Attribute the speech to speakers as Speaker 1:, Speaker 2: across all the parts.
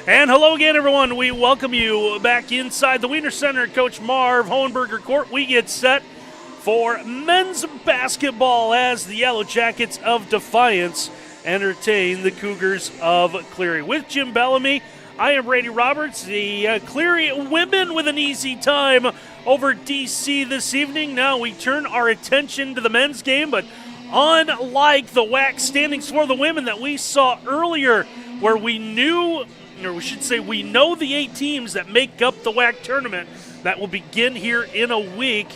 Speaker 1: And hello again, everyone. We welcome you back inside the Wiener Center. Coach Marv Hohenberger Court. We get set for men's basketball as the Yellow Jackets of Defiance entertain the Cougars of Cleary. With Jim Bellamy, I am Brady Roberts. The Cleary women with an easy time over D.C. this evening. Now we turn our attention to the men's game, but unlike the WAC standings for the women that we saw earlier, where we know the 8 teams that make up the WAC tournament that will begin here in a week.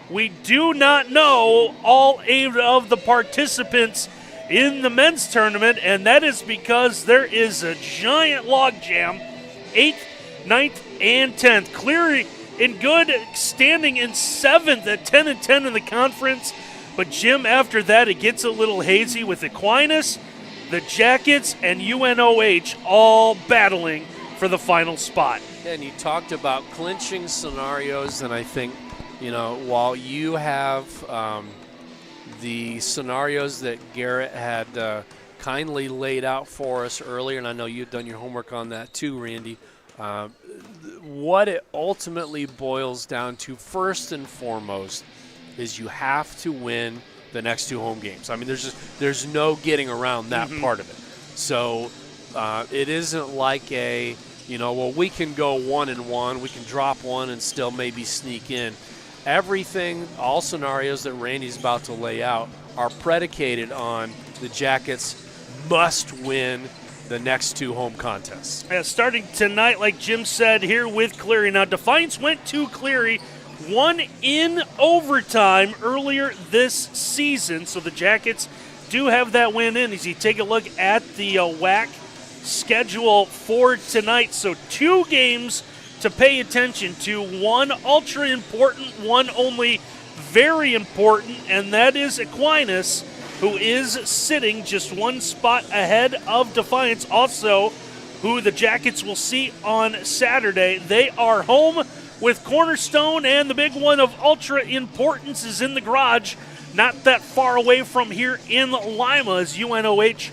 Speaker 1: We do not know all 8 of the participants in the men's tournament, and that is because there is a giant logjam, 8th, 9th, and 10th. Cleary in good standing in 7th at 10-10 in the conference, but Jim, after that, it gets a little hazy with Aquinas, the Jackets, and UNOH all battling for the final spot.
Speaker 2: And you talked about clinching scenarios, and I think, while you have the scenarios that Garrett had kindly laid out for us earlier, and I know you've done your homework on that too, Randy, what it ultimately boils down to, first and foremost, is you have to win the next 2 home games. I mean, there's no getting around that part of it. So it isn't like we can go 1-1, we can drop one and still maybe sneak in. Everything, all scenarios that Randy's about to lay out are predicated on the Jackets must win the next 2 home contests.
Speaker 1: Starting tonight, like Jim said, here with Cleary. Now, Defiance went to Cleary, won in overtime earlier this season, so the Jackets do have that win in. As you take a look at the WAC schedule for tonight, so 2 games to pay attention to, one ultra important, one only very important, and that is Aquinas, who is sitting just 1 spot ahead of Defiance. Also, who the Jackets will see on Saturday. They are home with Cornerstone, and the big one of ultra importance is in the garage, not that far away from here in Lima, as UNOH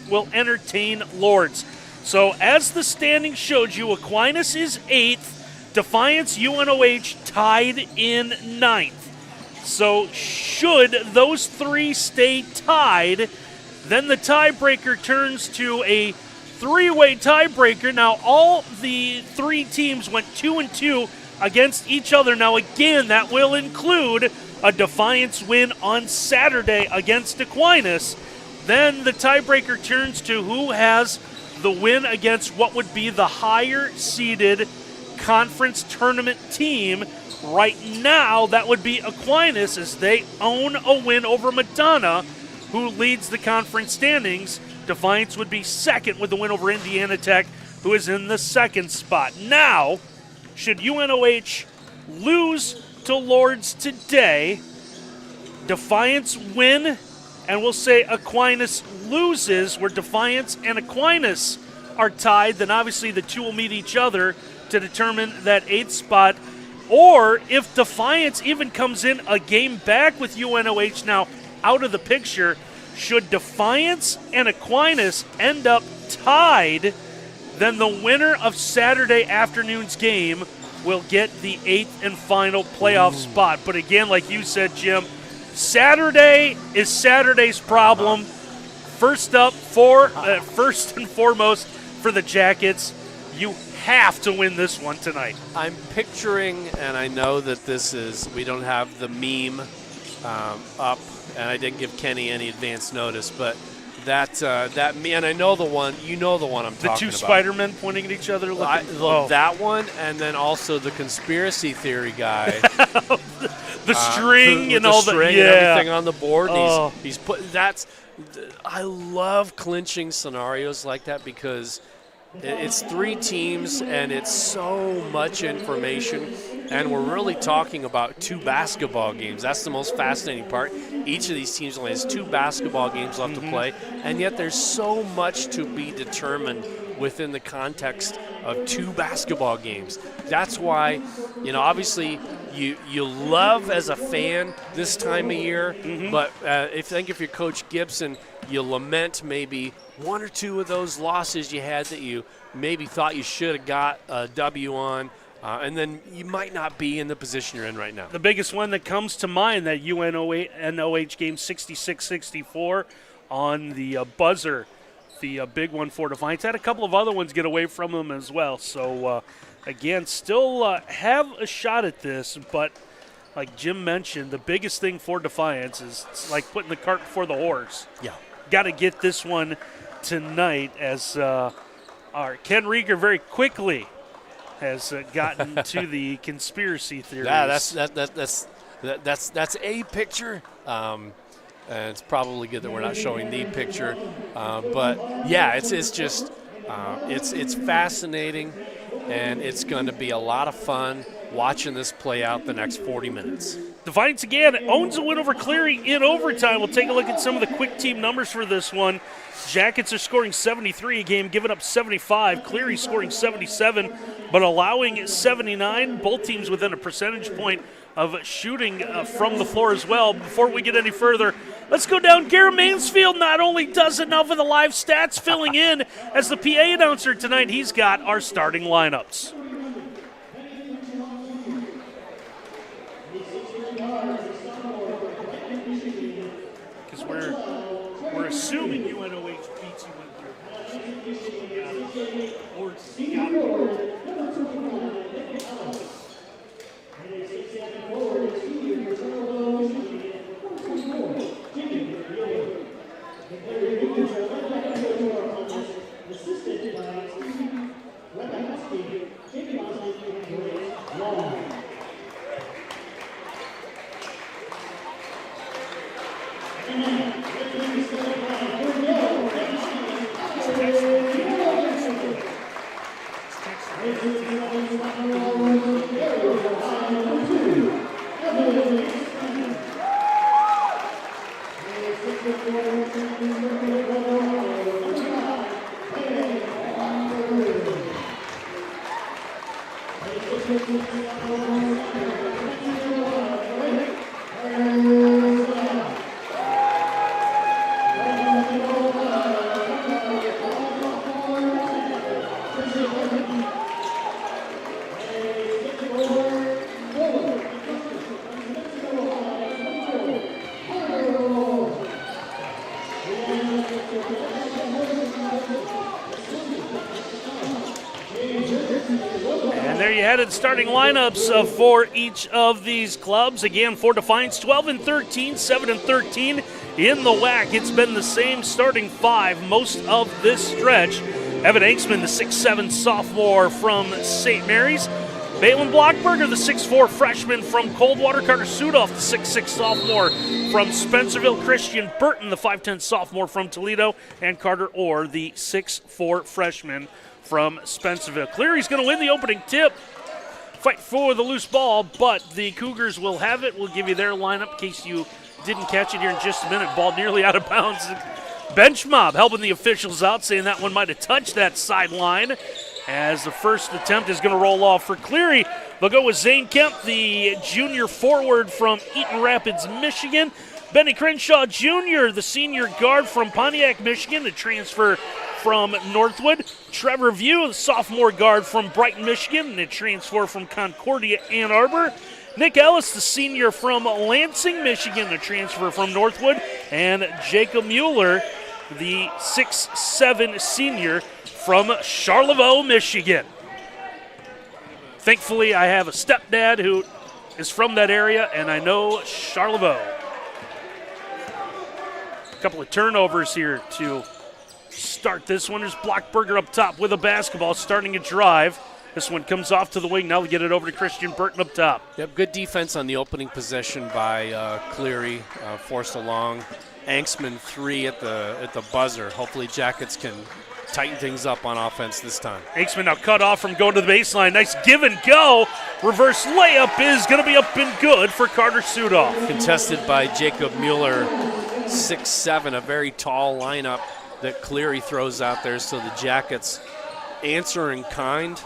Speaker 1: will entertain Lords. So as the standing showed you, Aquinas is 8th, Defiance, UNOH tied in 9th. So should those 3 stay tied, then the tiebreaker turns to a 3-way tiebreaker. Now all the 3 teams went 2-2 against each other. Now again, that will include a Defiance win on Saturday against Aquinas. Then the tiebreaker turns to who has the win against what would be the higher seeded conference tournament team. Right now, that would be Aquinas, as they own a win over Madonna, who leads the conference standings. Defiance would be second with the win over Indiana Tech, who is in the 2nd spot. Now, should UNOH lose to Lords today, Defiance win, and we'll say Aquinas loses, where Defiance and Aquinas are tied, then obviously the 2 will meet each other to determine that 8th spot. Or if Defiance even comes in a game back with UNOH now out of the picture, should Defiance and Aquinas end up tied, then the winner of Saturday afternoon's game will get the 8th and final playoff spot. But again, like you said, Jim, Saturday is Saturday's problem. First and foremost for the Jackets, you have to win this one tonight.
Speaker 2: I'm picturing, and I know that we don't have the meme up, and I didn't give Kenny any advance notice, but that man, I know the one. You know the one I'm talking about.
Speaker 1: The 2 Spider-Men pointing at each other.
Speaker 2: That one, and then also the conspiracy theory guy.
Speaker 1: the string and
Speaker 2: the
Speaker 1: all
Speaker 2: string
Speaker 1: and
Speaker 2: everything on the board. And he's put. I love clinching scenarios like that because it's 3 teams and it's so much information, and we're really talking about 2 basketball games. That's the most fascinating part. Each of these teams only has 2 basketball games left to play, and yet there's so much to be determined within the context of 2 basketball games. That's why, obviously you love as a fan this time of year, but if you're Coach Gibson, you lament maybe 1 or 2 of those losses you had that you maybe thought you should have got a W on, and then you might not be in the position you're in right now.
Speaker 1: The biggest one that comes to mind, that UNOH game 66-64 on the buzzer, the big one for Defiance. Had a couple of other ones get away from them as well. So, again, still have a shot at this, but like Jim mentioned, the biggest thing for Defiance is it's like putting the cart before the horse.
Speaker 2: Yeah.
Speaker 1: Got to get this one tonight, as our Ken Rieger very quickly has gotten to the conspiracy theories.
Speaker 2: Yeah, that's a picture. And it's probably good that we're not showing the picture, but yeah, it's just it's fascinating, and it's going to be a lot of fun watching this play out the next 40 minutes.
Speaker 1: Defiance again owns a win over Cleary in overtime. We'll take a look at some of the quick team numbers for this one. Jackets are scoring 73 a game, giving up 75. Cleary scoring 77, but allowing 79. Both teams within a percentage point of shooting from the floor as well. Before we get any further, let's go down. Garrett Mansfield not only does enough of the live stats, filling in as the PA announcer tonight, he's got our starting lineups. Because we're assuming UNOH beats you starting lineups for each of these clubs. Again, for Defiance, 12-13, 7-13 in the WAC. It's been the same starting five most of this stretch. Evan Hanksman, the 6'7 sophomore from St. Mary's. Balin Blockberger, the 6'4 freshman from Coldwater. Carter Sudoff, the 6'6 sophomore from Spencerville. Christian Burton, the 5'10 sophomore from Toledo. And Carter Orr, the 6'4 freshman from Spencerville. Cleary's going to win the opening tip. Fight for the loose ball, but the Cougars will have it. We'll give you their lineup in case you didn't catch it here in just a minute. Ball nearly out of bounds. Bench mob helping the officials out, saying that one might have touched that sideline, as the first attempt is going to roll off for Cleary. They'll go with Zane Kemp, the junior forward from Eaton Rapids, Michigan. Benny Crenshaw Jr., the senior guard from Pontiac, Michigan, the transfer from Northwood. Trevor View, the sophomore guard from Brighton, Michigan, and a transfer from Concordia, Ann Arbor. Nick Ellis, the senior from Lansing, Michigan, a transfer from Northwood. And Jacob Mueller, the 6'7 senior from Charlevoix, Michigan. Thankfully, I have a stepdad who is from that area, and I know Charlevoix. A couple of turnovers here to start this one. There's Blockberger up top with a basketball, starting a drive. This one comes off to the wing. Now we get it over to Christian Burton up top.
Speaker 2: Yep, good defense on the opening possession by Cleary, forced along. Hanksman 3 at the buzzer. Hopefully Jackets can tighten things up on offense this time.
Speaker 1: Hanksman now cut off from going to the baseline. Nice give and go. Reverse layup is going to be up and good for Carter Sudoff.
Speaker 2: Contested by Jacob Mueller, 6'7", a very tall lineup that Cleary throws out there, so the Jackets answer in kind.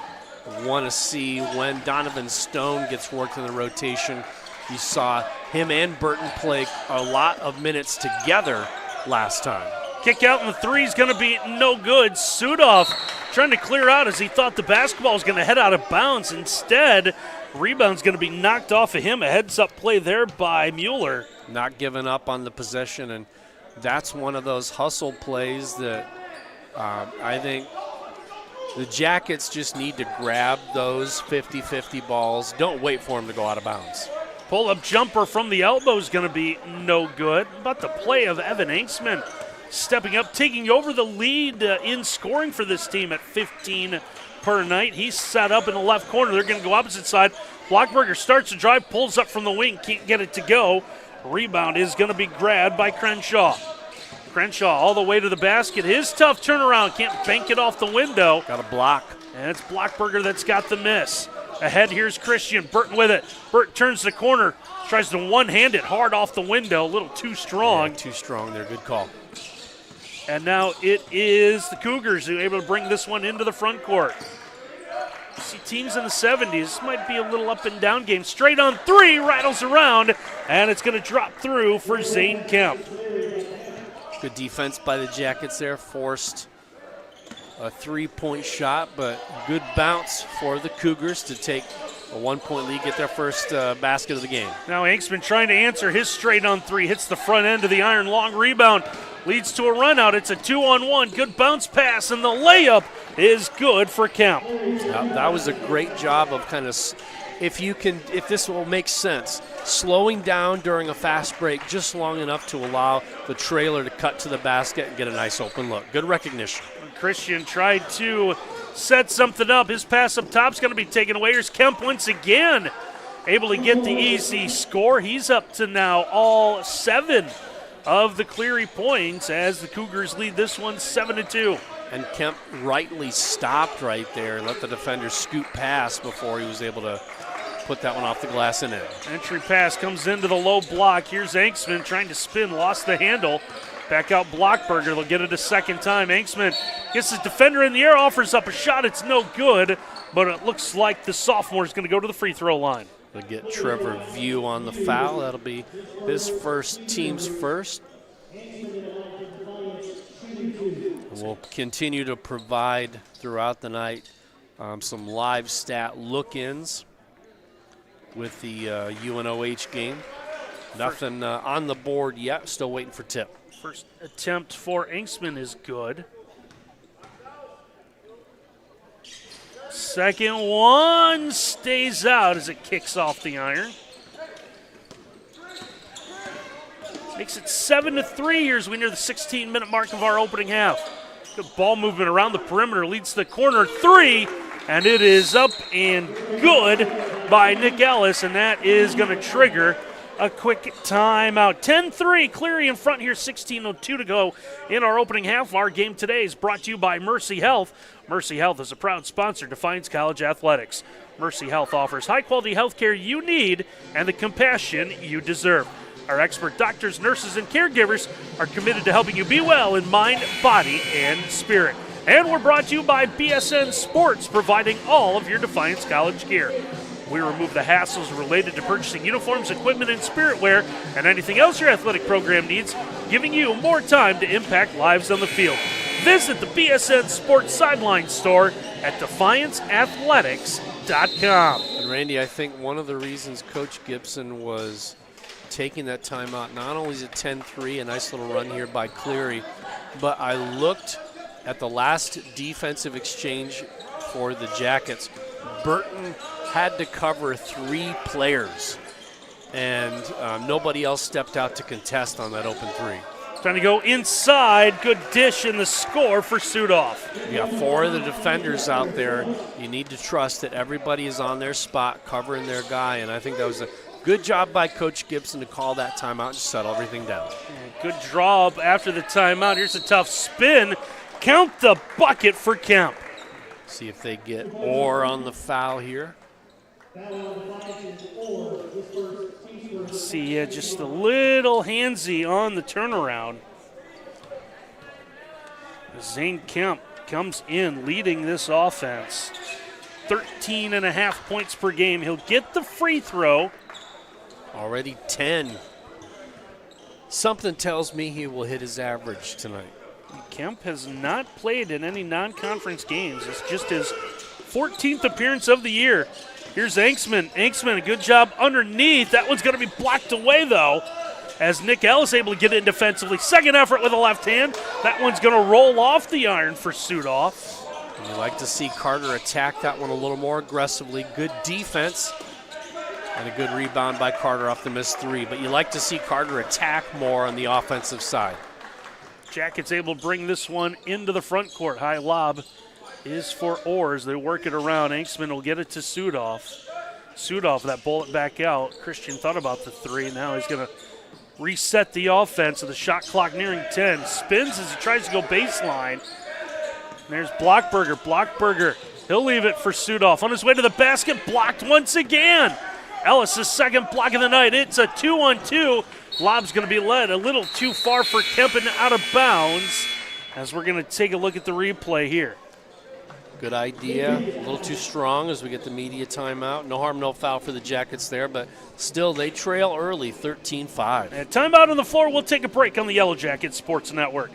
Speaker 2: Want to see when Donovan Stone gets worked in the rotation. You saw him and Burton play a lot of minutes together last time.
Speaker 1: Kick out, and the three's going to be no good. Sudoff trying to clear out as he thought the basketball was going to head out of bounds. Instead, rebound's going to be knocked off of him. A heads-up play there by Mueller.
Speaker 2: Not giving up on the possession, and that's one of those hustle plays that I think the Jackets just need to grab those 50-50 balls. Don't wait for them to go out of bounds.
Speaker 1: Pull-up jumper from the elbow is going to be no good. About the play of Evan Inksman stepping up, taking over the lead in scoring for this team at 15 per night. He's set up in the left corner. They're going to go opposite side. Blockberger starts to drive, pulls up from the wing, can't get it to go. Rebound is going to be grabbed by Crenshaw. Crenshaw all the way to the basket. His tough turnaround, can't bank it off the window.
Speaker 2: Got a block.
Speaker 1: And it's Blockberger that's got the miss. Ahead, here's Christian. Burton with it. Burton turns the corner, tries to one-hand it hard off the window. A little too strong.
Speaker 2: Yeah, too strong there. Good call.
Speaker 1: And now it is the Cougars who are able to bring this one into the front court. See teams in the 70s. This might be a little up and down game. Straight on three, rattles around, and it's going to drop through for Zane Kemp.
Speaker 2: Good defense by the Jackets there. Forced a three-point shot, but good bounce for the Cougars to take a one-point lead, get their first basket of the game.
Speaker 1: Now Inksman trying to answer his straight on three. Hits the front end of the iron. Long rebound. Leads to a run out. It's a 2-on-1. Good bounce pass, and the layup is good for Kemp.
Speaker 2: That was a great job of kind of, if this will make sense, slowing down during a fast break just long enough to allow the trailer to cut to the basket and get a nice open look. Good recognition.
Speaker 1: Christian tried to set something up. His pass up top is going to be taken away. Here's Kemp once again, able to get the easy score. He's up to now all 7 of the Cleary points as the Cougars lead this one 7-2.
Speaker 2: And Kemp rightly stopped right there, let the defender scoot past before he was able to put that one off the glass and in.
Speaker 1: Entry pass comes into the low block. Here's Inksman trying to spin, lost the handle. Back out Blockberger. They'll get it a second time. Inksman gets his defender in the air, offers up a shot. It's no good, but it looks like the sophomore is going to go to the free throw line.
Speaker 2: They'll get Trevor View on the foul. That'll be his first, team's first. We'll continue to provide throughout the night some live stat look-ins with the UNOH game. Nothing on the board yet. Still waiting for tip.
Speaker 1: First attempt for Inksman is good. Second one stays out as it kicks off the iron. Makes it 7-3 here as we near the 16-minute mark of our opening half. Good ball movement around the perimeter, leads to the corner three, and it is up and good by Nick Ellis, and that is going to trigger a quick timeout. 10-3, Cleary in front here, 16:02 to go in our opening half. Our game today is brought to you by Mercy Health. Mercy Health is a proud sponsor of Defiance College Athletics. Mercy Health offers high-quality health care you need and the compassion you deserve. Our expert doctors, nurses, and caregivers are committed to helping you be well in mind, body, and spirit. And we're brought to you by BSN Sports, providing all of your Defiance College gear. We remove the hassles related to purchasing uniforms, equipment, and spirit wear, and anything else your athletic program needs, giving you more time to impact lives on the field. Visit the BSN Sports Sideline store at DefianceAthletics.com.
Speaker 2: And Randy, I think one of the reasons Coach Gibson was taking that timeout, not only is it 10-3, a nice little run here by Cleary, but I looked at the last defensive exchange for the Jackets. Burton had to cover 3 players, and nobody else stepped out to contest on that open 3.
Speaker 1: Trying to go inside. Good dish in the score for Sudoff.
Speaker 2: You got 4 of the defenders out there. You need to trust that everybody is on their spot covering their guy, and I think that was a good job by Coach Gibson to call that timeout and settle everything down.
Speaker 1: Good draw up after the timeout. Here's a tough spin. Count the bucket for Kemp.
Speaker 2: See if they get Orr on the foul here.
Speaker 1: See, just a little handsy on the turnaround. Zane Kemp comes in leading this offense. 13.5 points per game. He'll get the free throw.
Speaker 2: Already 10. Something tells me he will hit his average tonight.
Speaker 1: Kemp has not played in any non-conference games. It's just his 14th appearance of the year. Here's Anksman. Anksman, a good job underneath. That one's going to be blocked away, though, as Nick Ellis able to get in defensively. Second effort with a left hand. That one's going to roll off the iron for Sudoff.
Speaker 2: You like to see Carter attack that one a little more aggressively. Good defense and a good rebound by Carter off the missed three. But you like to see Carter attack more on the offensive side.
Speaker 1: Jackets able to bring this one into the front court. High lob is for Orr. They work it around. Anksman will get it to Sudoff. Sudoff, that bullet back out. Christian thought about the three. Now he's going to reset the offense with the shot clock nearing 10. Spins as he tries to go baseline. And there's Blockberger. Blockberger, he'll leave it for Sudoff. On his way to the basket, blocked once again. Ellis' second block of the night. It's a 2-on-2. Lob's going to be led a little too far for Kemp and out of bounds, as we're going to take a look at the replay here.
Speaker 2: Good idea. A little too strong as we get the media timeout. No harm, no foul for the Jackets there, but still they trail early, 13-5.
Speaker 1: And timeout on the floor. We'll take a break on the Yellow Jackets Sports Network.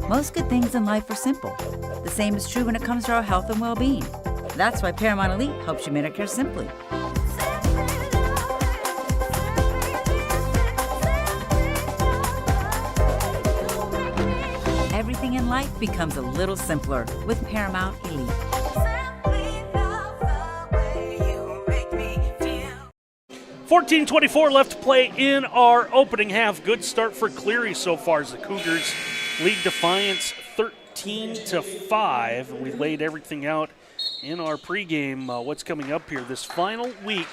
Speaker 3: Most good things in life are simple. The same is true when it comes to our health and well-being. That's why Paramount Elite helps you manicure simply. Everything in life becomes a little simpler with Paramount Elite.
Speaker 1: 14:24 left to play in our opening half. Good start for Cleary so far as the Cougars lead Defiance 13-5. We laid everything out in our pregame, what's coming up here this final week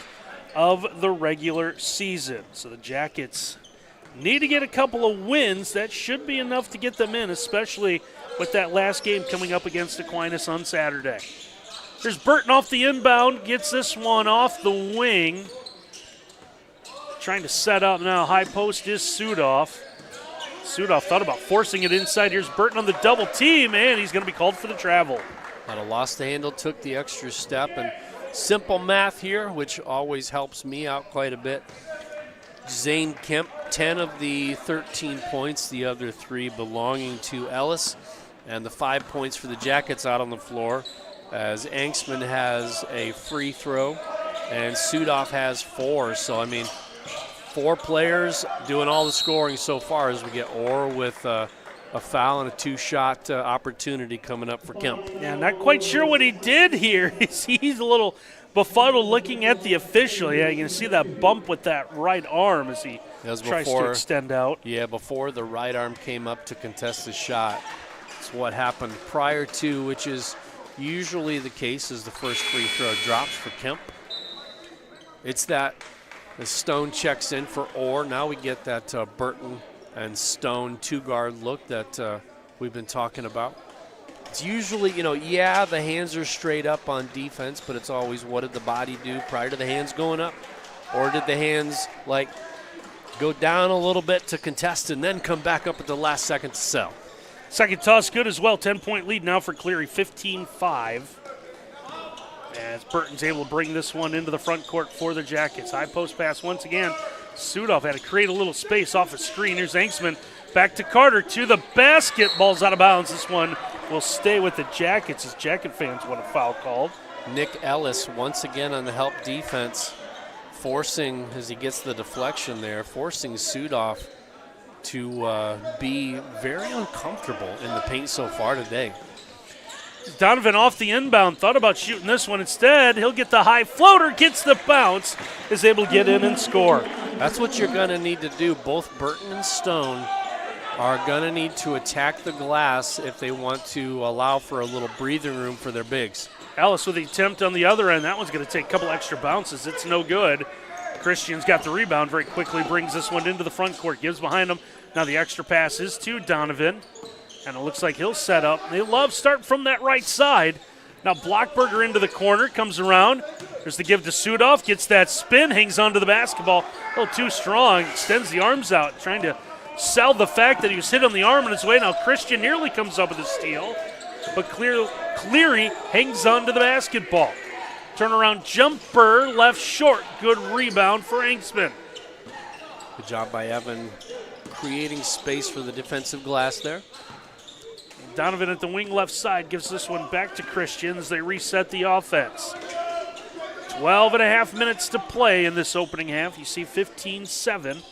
Speaker 1: of the regular season. So the Jackets need to get a couple of wins. That should be enough to get them in, especially with that last game coming up against Aquinas on Saturday. There's Burton off the inbound, gets this one off the wing. Trying to set up now. High post is Sudoff. Sudoff thought about forcing it inside. Here's Burton on the double team, and he's going to be called for the travel.
Speaker 2: But a lost the handle, took the extra step, and simple math here, which always helps me out quite a bit. Zane Kemp, 10 of the 13 points, the other 3 belonging to Ellis, and the 5 points for the Jackets out on the floor, as Anksman has a free throw, and Sudoff has 4. So, I mean, 4 players doing all the scoring so far as we get Orr with a foul and a 2-shot opportunity coming up for Kemp.
Speaker 1: Yeah, not quite sure what he did here. He's a little befuddled looking at the official. Yeah, you can see that bump with that right arm as he tries to extend out.
Speaker 2: Yeah, before the right arm came up to contest the shot. It's what happened prior to, which is usually the case, as the first free throw drops for Kemp. It's that the Stone checks in for Orr. Now we get that Burton and Stone 2-guard look that we've been talking about. It's usually, the hands are straight up on defense, but it's always what did the body do prior to the hands going up? Or did the hands, go down a little bit to contest and then come back up at the last second to sell?
Speaker 1: Second toss good as well. 10-point lead now for Cleary, 15-5. As Burton's able to bring this one into the front court for the Jackets. High post pass once again. Sudoff had to create a little space off a screen. Here's Anksman back to Carter to the basket. Ball's out of bounds. This one will stay with the Jackets as Jacket fans want a foul called.
Speaker 2: Nick Ellis once again on the help defense, forcing, as he gets the deflection there, forcing Sudoff to be very uncomfortable in the paint so far today.
Speaker 1: Donovan off the inbound, thought about shooting this one. Instead, he'll get the high floater, gets the bounce, is able to get in and score.
Speaker 2: That's what you're going to need to do. Both Burton and Stone are going to need to attack the glass if they want to allow for a little breathing room for their bigs.
Speaker 1: Ellis with the attempt on the other end. That one's going to take a couple extra bounces. It's no good. Christian's got the rebound very quickly, brings this one into the front court, gives behind him. Now the extra pass is to Donovan, and it looks like he'll set up. They love starting from that right side. Now Blockberger into the corner, comes around. There's the give to Sudoff, gets that spin, hangs onto the basketball. A little too strong, extends the arms out, trying to sell the fact that he was hit on the arm on his way. Now Christian nearly comes up with a steal, but Cleary hangs onto the basketball. Turnaround jumper, left short. Good rebound for Engsman.
Speaker 2: Good job by Evan creating space for the defensive glass there.
Speaker 1: Donovan at the wing left side gives this one back to Christian as they reset the offense. 12 and a half minutes to play in this opening half. You see 15-7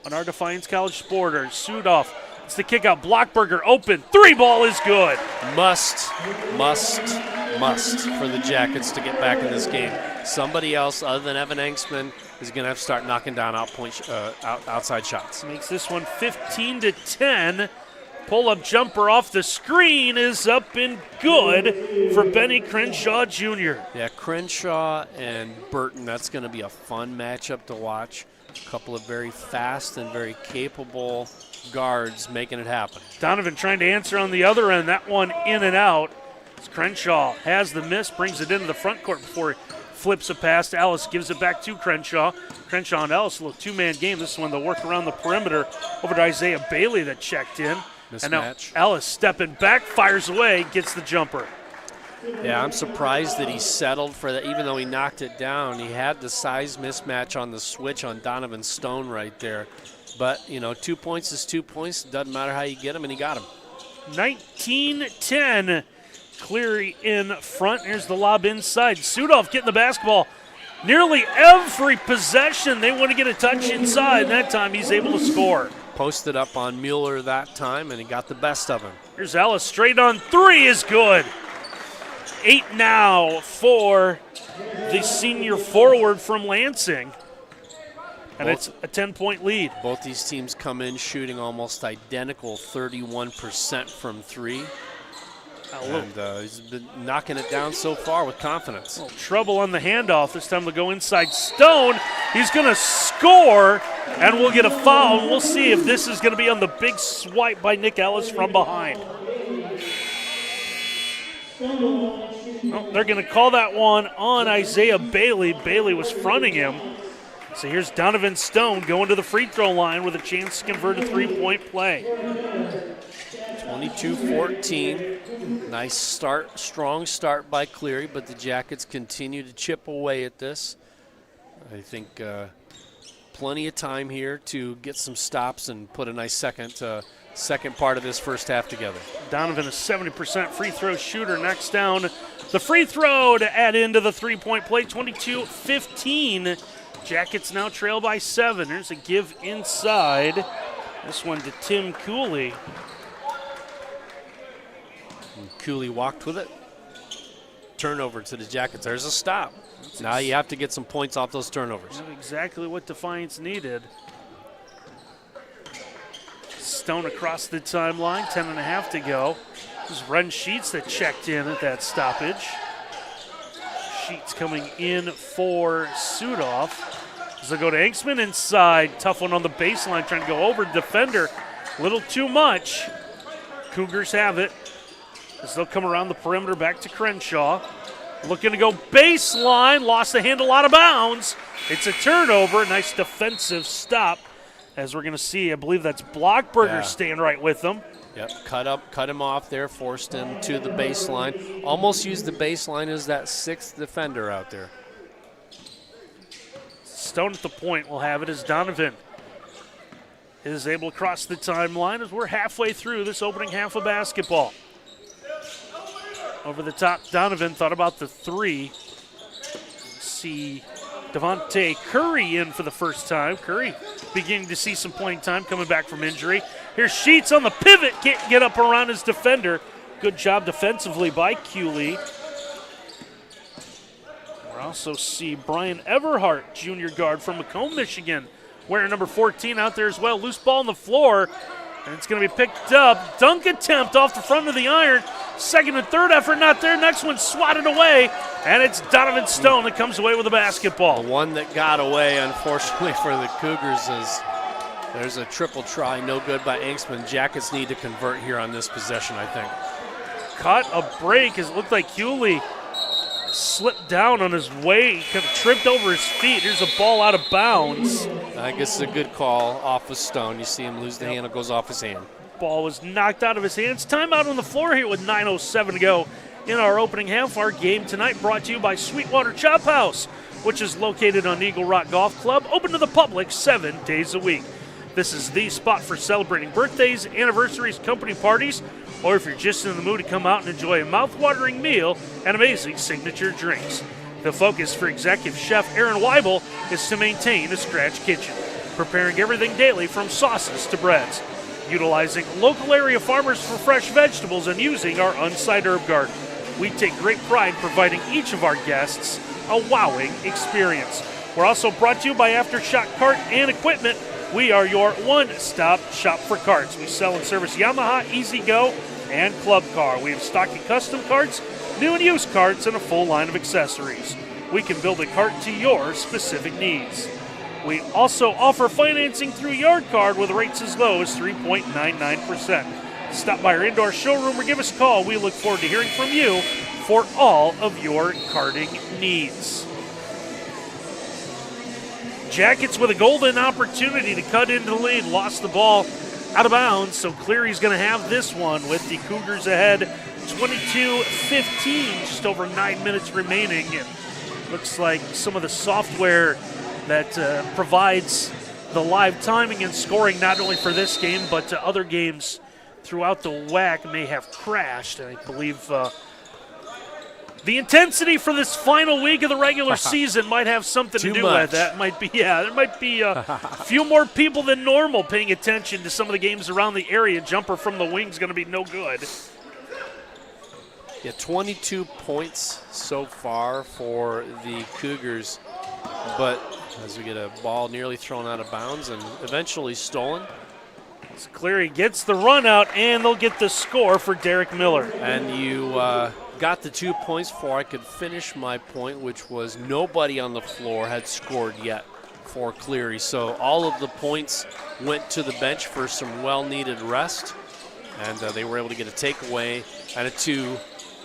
Speaker 1: on our Defiance College Sporters. Sudoff, it's the kick out. Blockberger open. Three ball is good.
Speaker 2: Must for the Jackets to get back in this game. Somebody else other than Evan Engsman is going to have to start knocking down outside shots.
Speaker 1: Makes this one 15-10. Pull-up jumper off the screen is up and good for Benny Crenshaw Jr.
Speaker 2: Yeah, Crenshaw and Burton, that's going to be a fun matchup to watch. A couple of very fast and very capable guards making it happen.
Speaker 1: Donovan trying to answer on the other end. That one in and out. As Crenshaw has the miss, brings it into the front court before he flips it past Ellis, gives it back to Crenshaw. Crenshaw and Ellis, a little two-man game. This one they'll work around the perimeter over to Isaiah Bailey that checked in.
Speaker 2: Mismatch.
Speaker 1: And now Ellis stepping back, fires away, gets the jumper.
Speaker 2: Yeah, I'm surprised that he settled for that. Even though he knocked it down, he had the size mismatch on the switch on Donovan Stone right there. But, 2 points is 2 points. Doesn't matter how you get them, and he got them.
Speaker 1: 19-10. Cleary in front. Here's the lob inside. Sudoff getting the basketball. Nearly every possession, they want to get a touch inside. That time he's able to score.
Speaker 2: Posted up on Mueller that time, and he got the best of him.
Speaker 1: Here's Ellis, straight on three is good. 8 now for the senior forward from Lansing. And it's a 10-point lead.
Speaker 2: Both these teams come in shooting almost identical 31% from three. And he's been knocking it down so far with confidence.
Speaker 1: A little trouble on the handoff. This time they'll go inside Stone. He's going to score, and we'll get a foul. And we'll see if this is going to be on the big swipe by Nick Ellis from behind. Oh, they're going to call that one on Isaiah Bailey. Bailey was fronting him. So here's Donovan Stone going to the free throw line with a chance to convert a three-point play.
Speaker 2: 22-14. Nice start, strong start by Cleary, but the Jackets continue to chip away at this. I think plenty of time here to get some stops and put a nice second part of this first half together.
Speaker 1: Donovan, a 70% free throw shooter, knocks down the free throw to add into the three-point play. 22-15. Jackets now trail by 7. There's a give inside. This one to Tim Cooley.
Speaker 2: And Cooley walked with it. Turnover to the Jackets. There's a stop. Now you have to get some points off those turnovers.
Speaker 1: That's exactly what Defiance needed. Stone across the timeline, 10.5 to go. This is Ren Sheets that checked in at that stoppage. Sheets coming in for Sudoff. As they go to Engsman inside. Tough one on the baseline, trying to go over defender. A little too much. Cougars have it. As they'll come around the perimeter back to Crenshaw. Looking to go baseline. Lost the handle out of bounds. It's a turnover. Nice defensive stop. As we're going to see, I believe that's Blockberger staying right with them.
Speaker 2: Yep, cut him off there, forced him to the baseline. Almost used the baseline as that sixth defender out there.
Speaker 1: Stone at the point will have it as Donovan is able to cross the timeline as we're halfway through this opening half of basketball. Over the top, Donovan thought about the three. See Devontae Curry in for the first time. Curry beginning to see some playing time coming back from injury. Here's Sheets on the pivot, can't get up around his defender. Good job defensively by Cooley. We also see Brian Everhart, junior guard from Macomb, Michigan, wearing number 14 out there as well. Loose ball on the floor. And it's going to be picked up. Dunk attempt off the front of the iron. Second and third effort not there. Next one swatted away. And it's Donovan Stone that comes away with the basketball.
Speaker 2: The one that got away, unfortunately, for the Cougars is there's a triple try. No good by Angstman. Jackets need to convert here on this possession, I think.
Speaker 1: Caught a break as it looked like Hewley slipped down on his way, kind of tripped over his feet. Here's a ball out of bounds.
Speaker 2: I guess it's a good call off of Stone. You see him lose the handle, goes off his hand.
Speaker 1: Ball was knocked out of his hands. Timeout on the floor here with 9:07 to go in our opening half. Our game tonight brought to you by Sweetwater Chop House, which is located on Eagle Rock Golf Club, open to the public 7 days a week. This is the spot for celebrating birthdays, anniversaries, company parties, or if you're just in the mood to come out and enjoy a mouth-watering meal and amazing signature drinks. The focus for Executive Chef Aaron Weibel is to maintain a scratch kitchen, preparing everything daily from sauces to breads, utilizing local area farmers for fresh vegetables and using our on-site herb garden. We take great pride in providing each of our guests a wowing experience. We're also brought to you by Aftershock Cart and Equipment. We are your one-stop shop for carts. We sell and service Yamaha, E-Z-Go, and Club Car. We have stock and custom carts, new and used carts, and a full line of accessories. We can build a cart to your specific needs. We also offer financing through Yard Card with rates as low as 3.99%. Stop by our indoor showroom or give us a call. We look forward to hearing from you for all of your karting needs. Jackets with a golden opportunity to cut into the lead. Lost the ball out of bounds, so Cleary's going to have this one with the Cougars ahead 22-15, just over 9 minutes remaining. And looks like some of the software that provides the live timing and scoring not only for this game but other games throughout the WAC may have crashed. And I believe the intensity for this final week of the regular season might have something to do with that. Might be, there might be a few more people than normal paying attention to some of the games around the area. Jumper from the wing's going to be no good.
Speaker 2: Yeah, 22 points so far for the Cougars, but as we get a ball nearly thrown out of bounds and eventually stolen.
Speaker 1: So Cleary gets the run out, and they'll get the score for Derek Miller.
Speaker 2: And you got the 2 points before I could finish my point, which was nobody on the floor had scored yet for Cleary. So all of the points went to the bench for some well-needed rest, and they were able to get a takeaway and a 2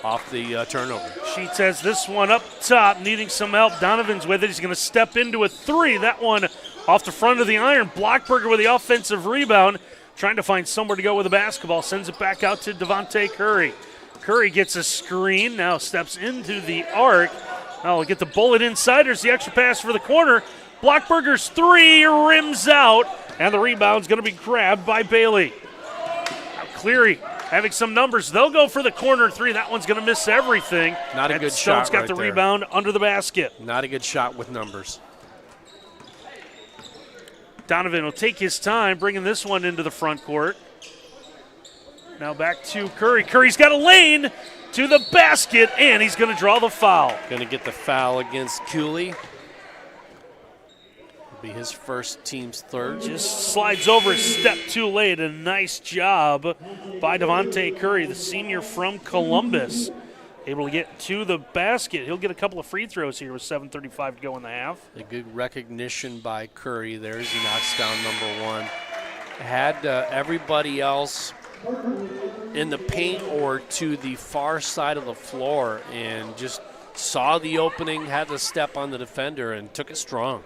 Speaker 2: off the turnover.
Speaker 1: Sheets has this one up top, needing some help. Donovan's with it. He's going to step into a 3. That one off the front of the iron. Blockberger with the offensive rebound, trying to find somewhere to go with the basketball. Sends it back out to Devontae Curry. Curry gets a screen, now steps into the arc. Now we'll get the bullet inside. There's the extra pass for the corner. Blockberger's 3 rims out, and the rebound's going to be grabbed by Bailey. Now Cleary having some numbers. They'll go for the corner 3. That one's going to miss everything.
Speaker 2: Not a good
Speaker 1: Stone's
Speaker 2: shot
Speaker 1: got
Speaker 2: right
Speaker 1: the
Speaker 2: there.
Speaker 1: rebound under the basket.
Speaker 2: Not a good shot with numbers.
Speaker 1: Donovan will take his time, bringing this one into the front court. Now back to Curry. Curry's got a lane to the basket, and he's going to draw the foul.
Speaker 2: Going to get the foul against Cooley. Will be his first, team's third.
Speaker 1: Just slides over a step too late. A nice job by Devontae Curry, the senior from Columbus. Able to get to the basket. He'll get a couple of free throws here with 7:35 to go in the half.
Speaker 2: A good recognition by Curry there as he knocks down number 1. Had everybody else in the paint or to the far side of the floor and just saw the opening, had to step on the defender and took it strong.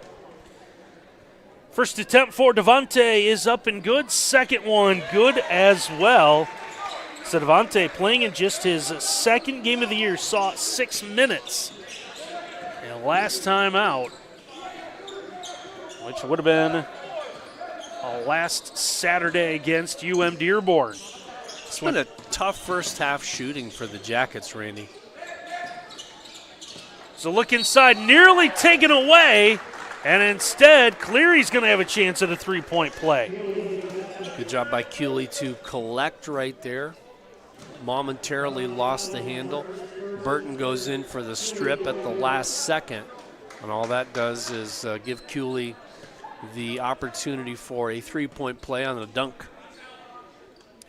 Speaker 1: First attempt for Devontae is up and good. Second one good as well. So Devontae, playing in just his second game of the year, saw 6 minutes. And last time out, which would have been last Saturday against UM Dearborn.
Speaker 2: It's been a tough first half shooting for the Jackets, Randy.
Speaker 1: So look inside, nearly taken away, and instead Cleary's going to have a chance at a three-point play.
Speaker 2: Good job by Cooley to collect right there. Momentarily lost the handle. Burton goes in for the strip at the last second, and all that does is give Cooley the opportunity for a three-point play on the dunk.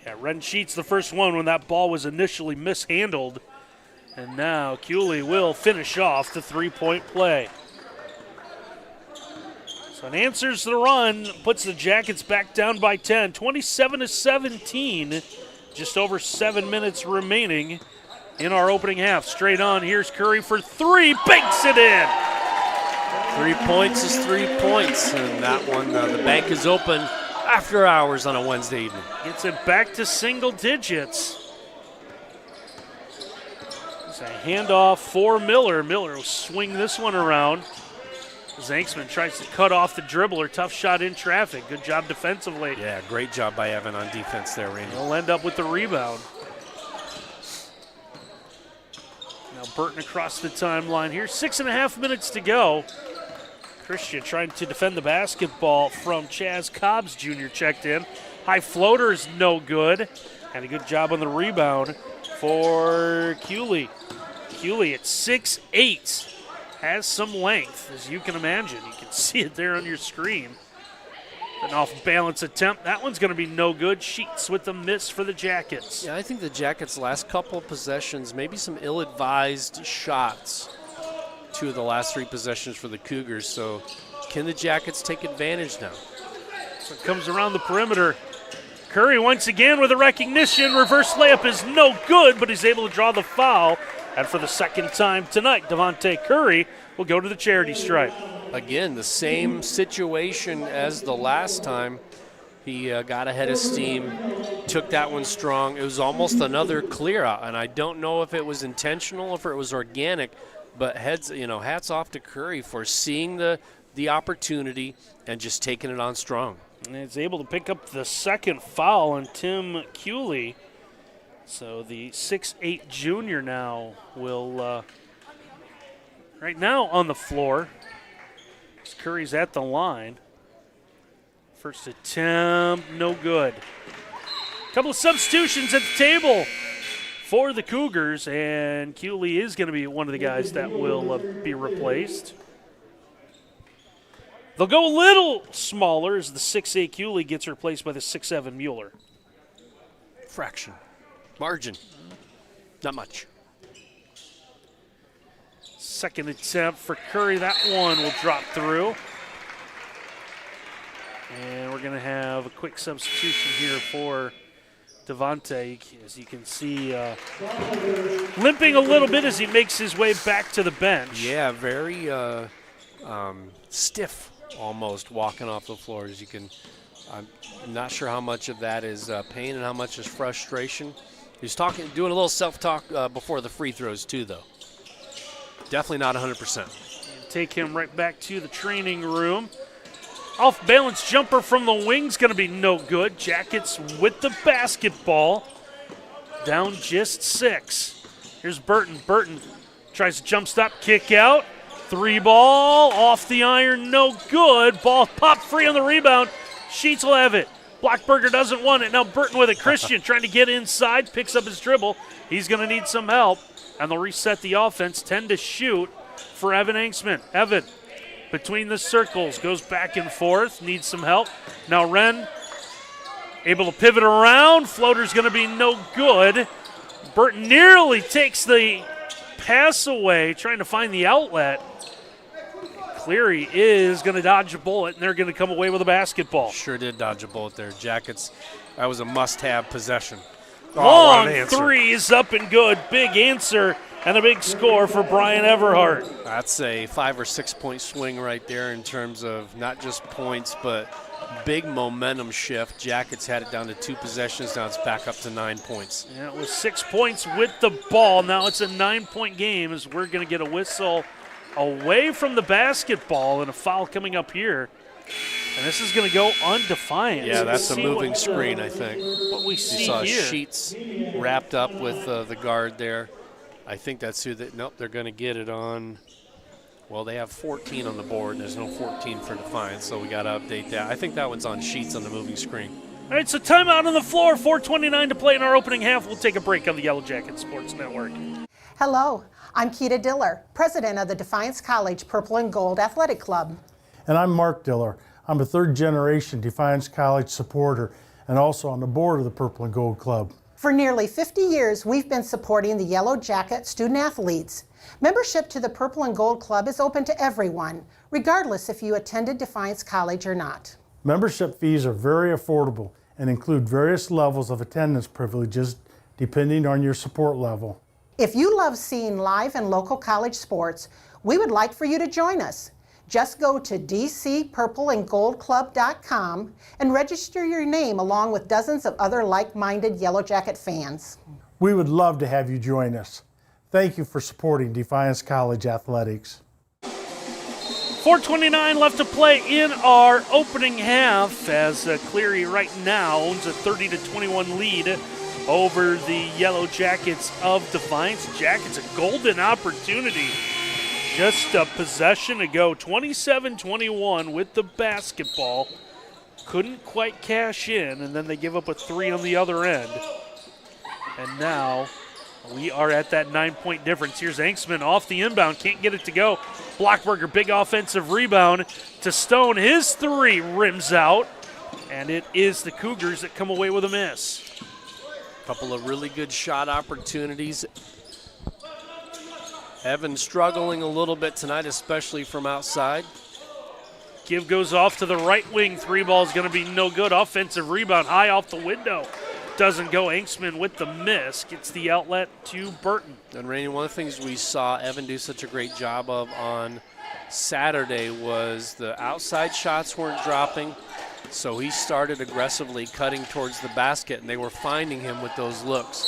Speaker 1: Yeah, Ren Sheets the first one when that ball was initially mishandled. And now Cooley will finish off the three-point play. So it answers the run, puts the Jackets back down by 10, 27-17. Just over 7 minutes remaining in our opening half. Straight on, here's Curry for three, banks it in.
Speaker 2: 3 points is 3 points, and that one, the bank is open after hours on a Wednesday evening.
Speaker 1: Gets it back to single digits. It's a handoff for Miller. Miller will swing this one around. Zanksman tries to cut off the dribbler. Tough shot in traffic. Good job defensively.
Speaker 2: Yeah, great job by Evan on defense there, Randy.
Speaker 1: He'll end up with the rebound. Now Burton across the timeline here. 6.5 minutes to go. Christian trying to defend the basketball from Chaz Cobbs Jr. checked in. High floater is no good. And a good job on the rebound for Cooley. Cooley at 6'8". Has some length, as you can imagine. You can see it there on your screen. An off-balance attempt. That one's going to be no good. Sheets with the miss for the Jackets.
Speaker 2: Yeah, I think the Jackets' last couple of possessions, maybe some ill-advised shots. 2 of the last 3 possessions for the Cougars. So can the Jackets take advantage now?
Speaker 1: So it comes around the perimeter. Curry once again with a recognition. Reverse layup is no good, but he's able to draw the foul. And for the second time tonight, Devontae Curry will go to the charity stripe.
Speaker 2: Again, the same situation as the last time. He got ahead of steam, took that one strong. It was almost another clear out, and I don't know if it was intentional or if it was organic, but hats off to Curry for seeing the opportunity and just taking it on strong.
Speaker 1: And he's able to pick up the second foul on Tim Cooley. So the 6'8" junior now will, right now on the floor. Curry's at the line. First attempt, no good. Couple of substitutions at the table for the Cougars, and Cooley is going to be one of the guys that will be replaced. They'll go a little smaller as the 6'8" Cooley gets replaced by the 6'7" Mueller.
Speaker 2: Fraction. Margin. Not much.
Speaker 1: Second attempt for Curry. That one will drop through. And we're going to have a quick substitution here for Devontae. As you can see, limping a little bit as he makes his way back to the bench.
Speaker 2: Yeah, very stiff almost walking off the floor. As you can, I'm not sure how much of that is pain and how much is frustration. He's doing a little self-talk before the free throws too, though. Definitely not 100%.
Speaker 1: Take him right back to the training room. Off-balance jumper from the wing's going to be no good. Jackets with the basketball. Down just 6. Here's Burton. Burton tries to jump stop, kick out. 3 ball, off the iron, no good. Ball popped free on the rebound. Sheets will have it. Blackberger doesn't want it. Now Burton with it. Christian trying to get inside, picks up his dribble. He's going to need some help. And they'll reset the offense. 10 to shoot for Evan Anksman. Evan between the circles, goes back and forth, needs some help. Now Wren able to pivot around. Floater's going to be no good. Burton nearly takes the pass away, trying to find the outlet. Cleary is going to dodge a bullet, and they're going to come away with a basketball.
Speaker 2: Sure did dodge a bullet there. Jackets, that was a must-have possession.
Speaker 1: Long three is up and good. Big answer and a big score for Brian Everhart.
Speaker 2: That's a 5 or 6 point swing right there in terms of not just points, but big momentum shift. Jackets had it down to 2 possessions. Now it's back up to 9 points.
Speaker 1: Yeah, it was 6 points with the ball. Now it's a 9-point game as we're going to get a whistle away from the basketball and a foul coming up here. And this is going to go undefined.
Speaker 2: Yeah, that's a moving screen, I think.
Speaker 1: What we see
Speaker 2: you saw
Speaker 1: here.
Speaker 2: Sheets wrapped up with the guard there. I think that's who nope, they're going to get it on. Well, they have 14 on the board. There's no 14 for Defiance, so we got to update that. I think that one's on Sheets on the moving screen.
Speaker 1: All right, so timeout on the floor. 4:29 to play in our opening half. We'll take a break on the Yellow Jacket Sports Network.
Speaker 4: Hello, I'm Keita Diller, president of the Defiance College Purple and Gold Athletic Club.
Speaker 5: And I'm Mark Diller. I'm a third-generation Defiance College supporter, and also on the board of the Purple and Gold Club.
Speaker 4: For nearly 50 years, we've been supporting the Yellow Jacket student athletes. Membership to the Purple and Gold Club is open to everyone, regardless if you attended Defiance College or not.
Speaker 5: Membership fees are very affordable and include various levels of attendance privileges depending on your support level.
Speaker 4: If you love seeing live and local college sports, we would like for you to join us. Just go to dcpurpleandgoldclub.com and register your name along with dozens of other like-minded Yellow Jacket fans.
Speaker 5: We would love to have you join us. Thank you for supporting Defiance College Athletics.
Speaker 1: 4:29 left to play in our opening half as Cleary right now owns a 30-21 lead over the Yellow Jackets of Defiance. Jackets a golden opportunity. Just a possession ago, 27-21 with the basketball. Couldn't quite cash in, and then they give up a three on the other end. And now we are at that 9-point difference. Here's Anksman off the inbound, can't get it to go. Blockberger, big offensive rebound to Stone. His three rims out, and it is the Cougars that come away with a miss.
Speaker 2: Couple of really good shot opportunities. Evan struggling a little bit tonight, especially from outside.
Speaker 1: Give goes off to the right wing. Three ball is going to be no good. Offensive rebound high off the window. Doesn't go. Anksman with the miss. Gets the outlet to Burton.
Speaker 2: And Rainey, one of the things we saw Evan do such a great job of on Saturday was the outside shots weren't dropping. So he started aggressively cutting towards the basket, and they were finding him with those looks.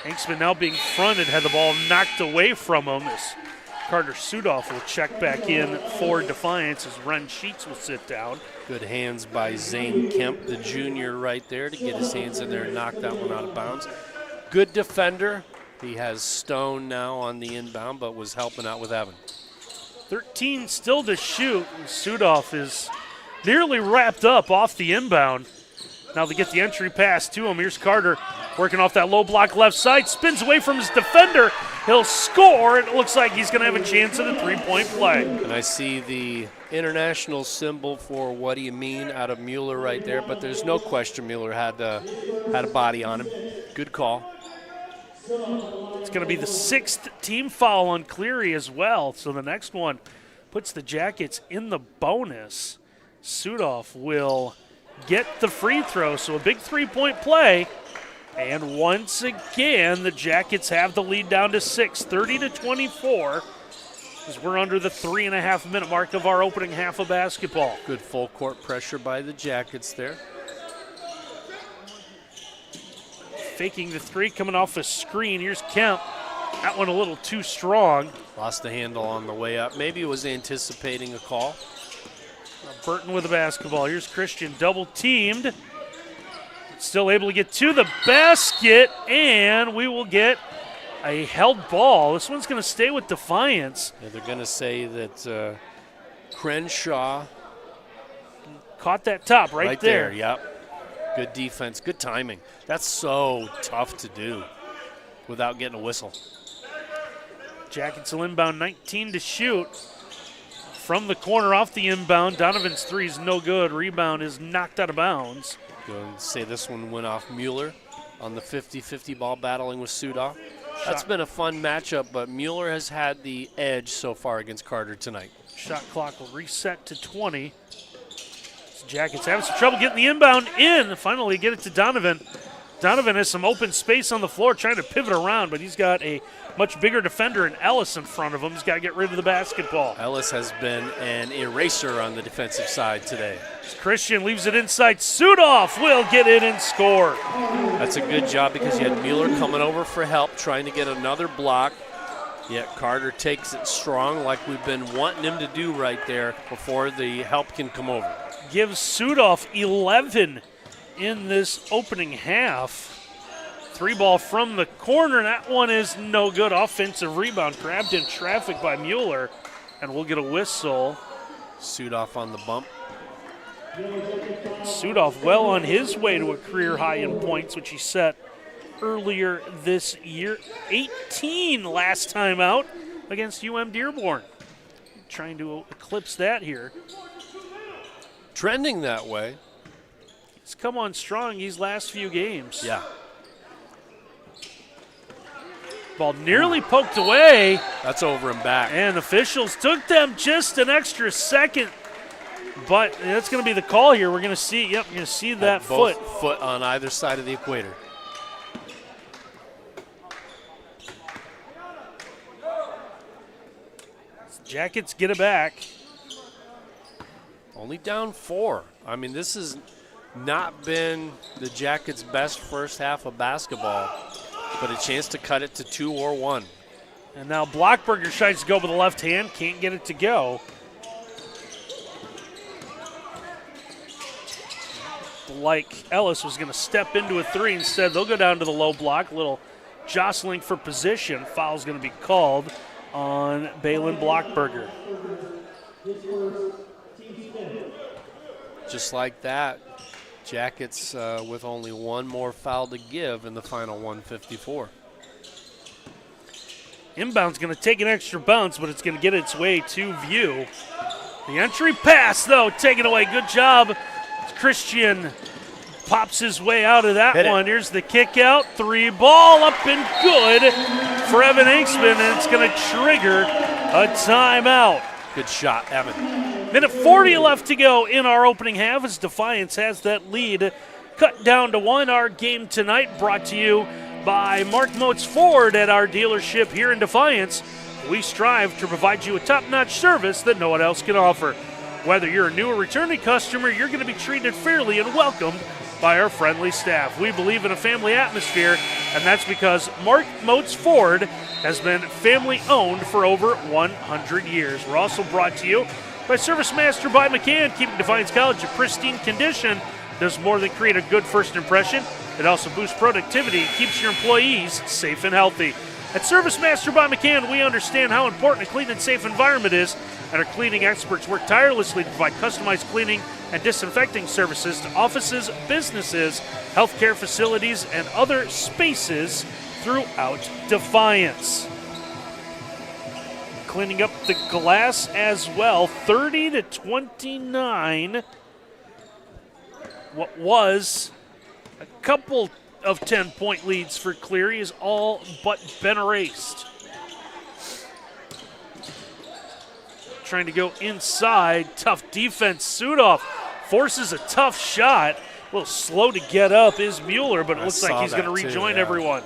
Speaker 1: Anksman now being fronted, had the ball knocked away from him as Carter Sudoff will check back in for Defiance as Ren Sheets will sit down.
Speaker 2: Good hands by Zane Kemp, the junior right there, to get his hands in there and knock that one out of bounds. Good defender. He has Stone now on the inbound, but was helping out with Evan.
Speaker 1: 13 still to shoot. Sudoff is nearly wrapped up off the inbound. Now they get the entry pass to him. Here's Carter working off that low block left side. Spins away from his defender. He'll score. It looks like he's going to have a chance at a three-point play.
Speaker 2: And I see the international symbol for what do you mean out of Mueller right there, but there's no question Mueller had a body on him. Good call.
Speaker 1: It's going to be the sixth team foul on Cleary as well. So the next one puts the Jackets in the bonus. Sudoff will get the free throw, so a big three-point play. And once again, the Jackets have the lead down to 6, 30-24, as we're under the 3.5-minute mark of our opening half of basketball.
Speaker 2: Good full court pressure by the Jackets there.
Speaker 1: Faking the three, coming off a screen. Here's Kemp. That one a little too strong.
Speaker 2: Lost the handle on the way up. Maybe it was anticipating a call.
Speaker 1: Burton with the basketball. Here's Christian, double teamed. Still able to get to the basket, and we will get a held ball. This one's going to stay with Defiance.
Speaker 2: Yeah, they're going to say that Crenshaw
Speaker 1: caught that top right there.
Speaker 2: Yep. Good defense, good timing. That's so tough to do without getting a whistle.
Speaker 1: Jackets will inbound, 19 to shoot. From the corner off the inbound, Donovan's three is no good. Rebound is knocked out of bounds.
Speaker 2: Going to say this one went off Mueller on the 50-50 ball battling with Sudoff. That's been a fun matchup, but Mueller has had the edge so far against Carter tonight.
Speaker 1: Shot clock will reset to 20. Jackets having some trouble getting the inbound in. Finally get it to Donovan. Donovan has some open space on the floor trying to pivot around, but he's got a much bigger defender in Ellis in front of him. He's got to get rid of the basketball.
Speaker 2: Ellis has been an eraser on the defensive side today.
Speaker 1: Christian leaves it inside. Sudoff will get in and score.
Speaker 2: That's a good job because you had Mueller coming over for help, trying to get another block. Yet Carter takes it strong like we've been wanting him to do right there before the help can come over.
Speaker 1: Gives Sudoff 11 in this opening half. Three ball from the corner. That one is no good. Offensive rebound grabbed in traffic by Mueller, and we'll get a whistle.
Speaker 2: Sudoff on the bump.
Speaker 1: Sudoff well on his way to a career high in points, which he set earlier this year. 18 last time out against UM Dearborn. Trying to eclipse that here.
Speaker 2: Trending that way.
Speaker 1: He's come on strong these last few games.
Speaker 2: Yeah.
Speaker 1: Ball nearly poked away.
Speaker 2: That's over and back.
Speaker 1: And officials took them just an extra second. But that's going to be the call here. We're going to see, you're going to see that
Speaker 2: Both
Speaker 1: foot.
Speaker 2: foot on either side of the equator.
Speaker 1: Jackets get it back.
Speaker 2: Only down 4. I mean, this has not been the Jackets' best first half of basketball, but a chance to cut it to 2 or 1.
Speaker 1: And now Blockberger tries to go with the left hand, can't get it to go. Like Ellis was going to step into a 3 instead. They'll go down to the low block. A little jostling for position. Foul's going to be called on Balin Blockberger.
Speaker 2: Just like that, Jackets with only one more foul to give in the final 154.
Speaker 1: Inbound's going to take an extra bounce, but it's going to get its way to View. The entry pass, though, taken away. Good job. Christian pops his way out of that one. Here's the kick out. 3 ball up and good for Evan Inksman, and it's going to trigger a timeout.
Speaker 2: Good shot, Evan.
Speaker 1: Minute 40 left to go in our opening half as Defiance has that lead cut down to 1. Our game tonight brought to you by Mark Motes Ford at our dealership here in Defiance. We strive to provide you a top-notch service that no one else can offer. Whether you're a new or returning customer, you're going to be treated fairly and welcomed by our friendly staff. We believe in a family atmosphere, and that's because Mark Motes Ford has been family-owned for over 100 years. We're also brought to you by Service Master by McCann, keeping Defiance College in pristine condition. Does more than create a good first impression. It also boosts productivity and keeps your employees safe and healthy. At Service Master by McCann, we understand how important a clean and safe environment is, and our cleaning experts work tirelessly to provide customized cleaning and disinfecting services to offices, businesses, healthcare facilities, and other spaces throughout Defiance. Cleaning up the glass as well, 30-29. What was a couple of 10-point leads for Cleary is all but been erased. Trying to go inside, tough defense. Sudoff forces a tough shot. A little slow to get up is Mueller, but it looks like he's going to rejoin everyone.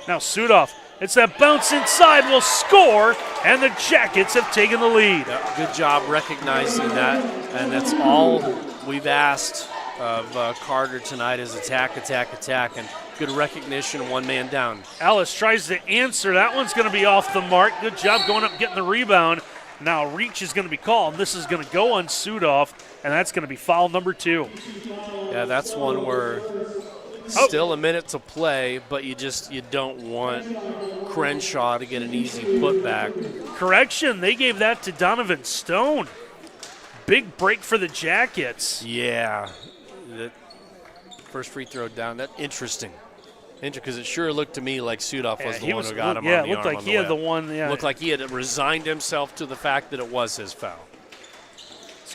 Speaker 1: Now Sudoff, it's that bounce inside, will score, and the Jackets have taken the lead.
Speaker 2: Yeah, good job recognizing that, and that's all we've asked of Carter tonight is attack, and good recognition, one man down.
Speaker 1: Ellis tries to answer. That one's going to be off the mark. Good job going up, getting the rebound. Now reach is going to be called. This is going to go on Sudoff, and that's going to be foul number 2.
Speaker 2: Yeah, that's one where still a minute to play, but you don't want Crenshaw to get an easy putback.
Speaker 1: Correction, they gave that to Donovan Stone. Big break for the Jackets.
Speaker 2: Yeah, that first free throw down. That's interesting. Because it sure looked to me like Sudoff was the one who got him on the arm.
Speaker 1: Yeah, it looked like he had the one. Yeah.
Speaker 2: Looked like he had resigned himself to the fact that it was his foul.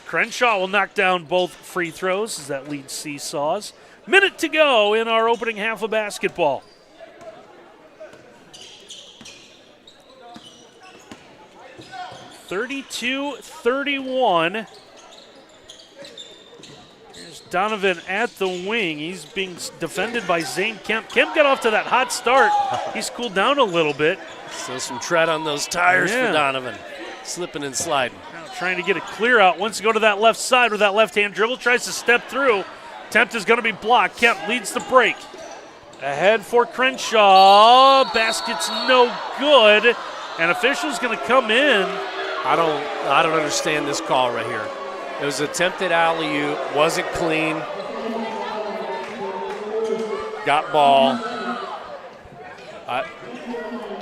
Speaker 1: Crenshaw will knock down both free throws as that lead seesaws. Minute to go in our opening half of basketball. (32-31). Donovan at the wing. He's being defended by Zane Kemp. Kemp got off to that hot start. He's cooled down a little bit.
Speaker 2: So some tread on those tires for Donovan. Slipping and sliding.
Speaker 1: Now trying to get a clear out. Wants to go to that left side with that left-hand dribble. Tries to step through. Attempt is going to be blocked. Kemp leads the break. Ahead for Crenshaw. Basket's no good. And official's going to come in.
Speaker 2: I don't understand this call right here. It was attempted alley-oop, wasn't clean. Got ball. I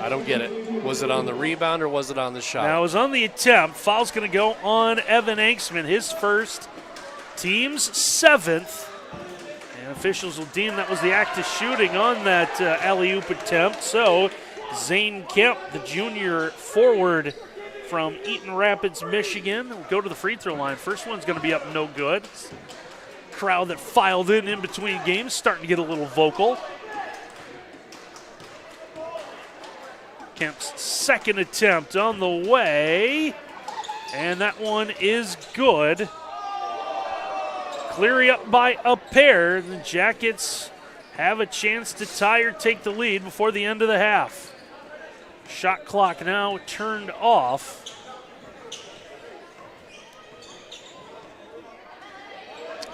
Speaker 2: don't get it. Was it on the rebound or was it on the shot?
Speaker 1: Now it was on the attempt. Foul's going to go on Evan Inksman, his first, team's 7th. And officials will deem that was the act of shooting on that alley-oop attempt. So Zane Kemp, the junior forward from Eaton Rapids, Michigan, will go to the free throw line. First one's going to be up no good. Crowd that filed in between games starting to get a little vocal. Kemp's second attempt on the way, and that one is good. Cleary up by a pair. The Jackets have a chance to tie or take the lead before the end of the half. Shot clock now turned off.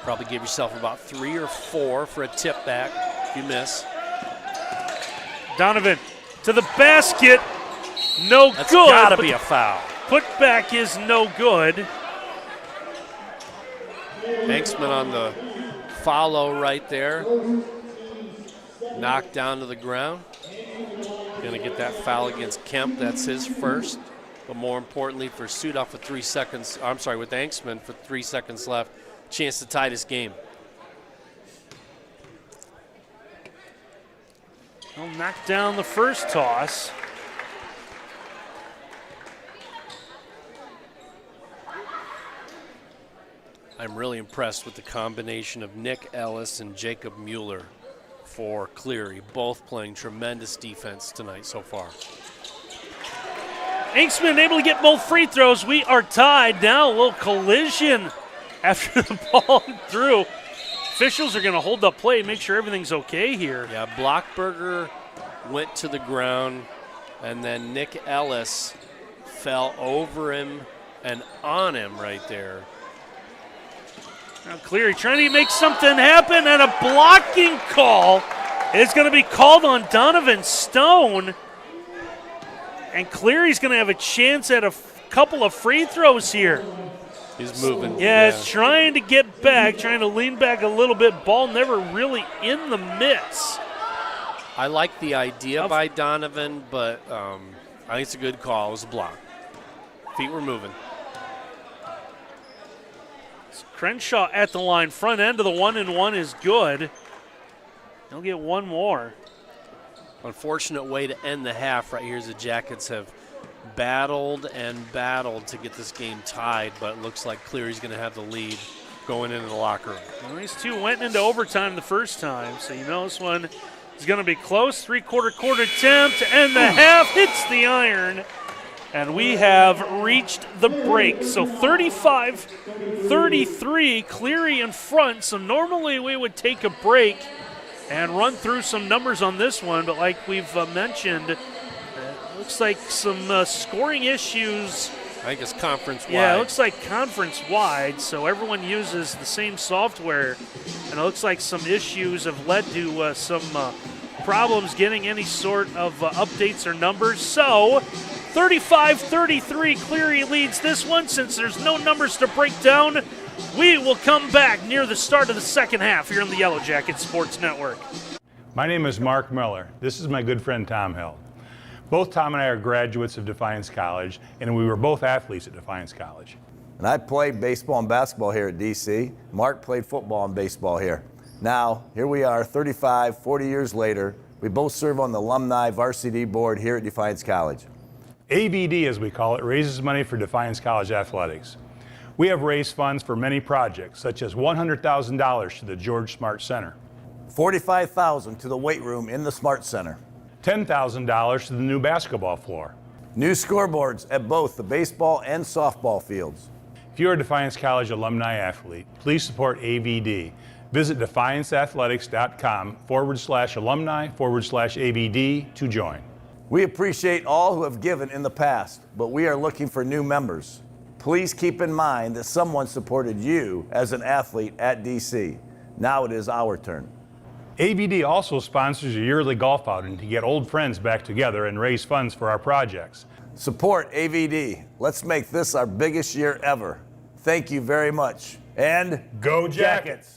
Speaker 2: Probably give yourself about 3 or 4 for a tip back if you miss.
Speaker 1: Donovan to the basket. No
Speaker 2: That's
Speaker 1: good.
Speaker 2: gotta be a foul.
Speaker 1: Put back is no good.
Speaker 2: Banksman on the follow right there. Knocked down to the ground. Gonna get that foul against Kemp. That's his first. But more importantly for Sudoff with 3 seconds, I'm sorry, with Banksman for 3 seconds left, chance to tie this game.
Speaker 1: He'll knock down the first toss.
Speaker 2: I'm really impressed with the combination of Nick Ellis and Jacob Mueller for Cleary, both playing tremendous defense tonight so far.
Speaker 1: Inksman able to get both free throws. We are tied now. A little collision after the ball through. Officials are going to hold up play and make sure everything's okay here.
Speaker 2: Yeah, Blockberger went to the ground, and then Nick Ellis fell over him and on him right there.
Speaker 1: Now Cleary trying to make something happen, and a blocking call is going to be called on Donovan Stone. And Cleary's going to have a chance at a couple of free throws here.
Speaker 2: He's moving.
Speaker 1: Yeah, he's trying to get back, trying to lean back a little bit. Ball never really in the mix.
Speaker 2: I like the idea by Donovan, but I think it's a good call. It was a block. Feet were moving.
Speaker 1: Crenshaw at the line. Front end of the 1-and-1 is good. He'll get one more.
Speaker 2: Unfortunate way to end the half right here as the Jackets have battled and battled to get this game tied, but it looks like Cleary's going to have the lead going into the locker room.
Speaker 1: Well, these two went into overtime the first time, so you know this one is going to be close. Three-quarter attempt, and the half hits the iron. And we have reached the break. So 35-33, Cleary in front. So normally we would take a break and run through some numbers on this one, but like we've mentioned, looks like some scoring issues.
Speaker 2: I think it's conference-wide.
Speaker 1: Yeah, it looks like conference-wide, so everyone uses the same software, and it looks like some issues have led to some problems getting any sort of updates or numbers. So 35-33, Cleary leads this one. Since there's no numbers to break down, we will come back near the start of the second half here on the Yellow Jacket Sports Network.
Speaker 6: My name is Mark Miller. This is my good friend Tom Hill. Both Tom and I are graduates of Defiance College, and we were both athletes at Defiance College.
Speaker 7: And I played baseball and basketball here at DC. Mark played football and baseball here. Now, here we are 35, 40 years later. We both serve on the alumni varsity board here at Defiance College.
Speaker 6: AVD, as we call it, raises money for Defiance College athletics. We have raised funds for many projects, such as $100,000 to the George Smart Center,
Speaker 7: $45,000 to the weight room in the Smart Center,
Speaker 6: $10,000 to the new basketball floor,
Speaker 7: new scoreboards at both the baseball and softball fields.
Speaker 6: If you're a Defiance College alumni athlete, please support AVD. Visit defianceathletics.com/alumni/AVD to join.
Speaker 7: We appreciate all who have given in the past, but we are looking for new members. Please keep in mind that someone supported you as an athlete at DC. Now it is our turn.
Speaker 6: AVD also sponsors a yearly golf outing to get old friends back together and raise funds for our projects.
Speaker 7: Support AVD. Let's make this our biggest year ever. Thank you very much. And
Speaker 6: Go Jackets!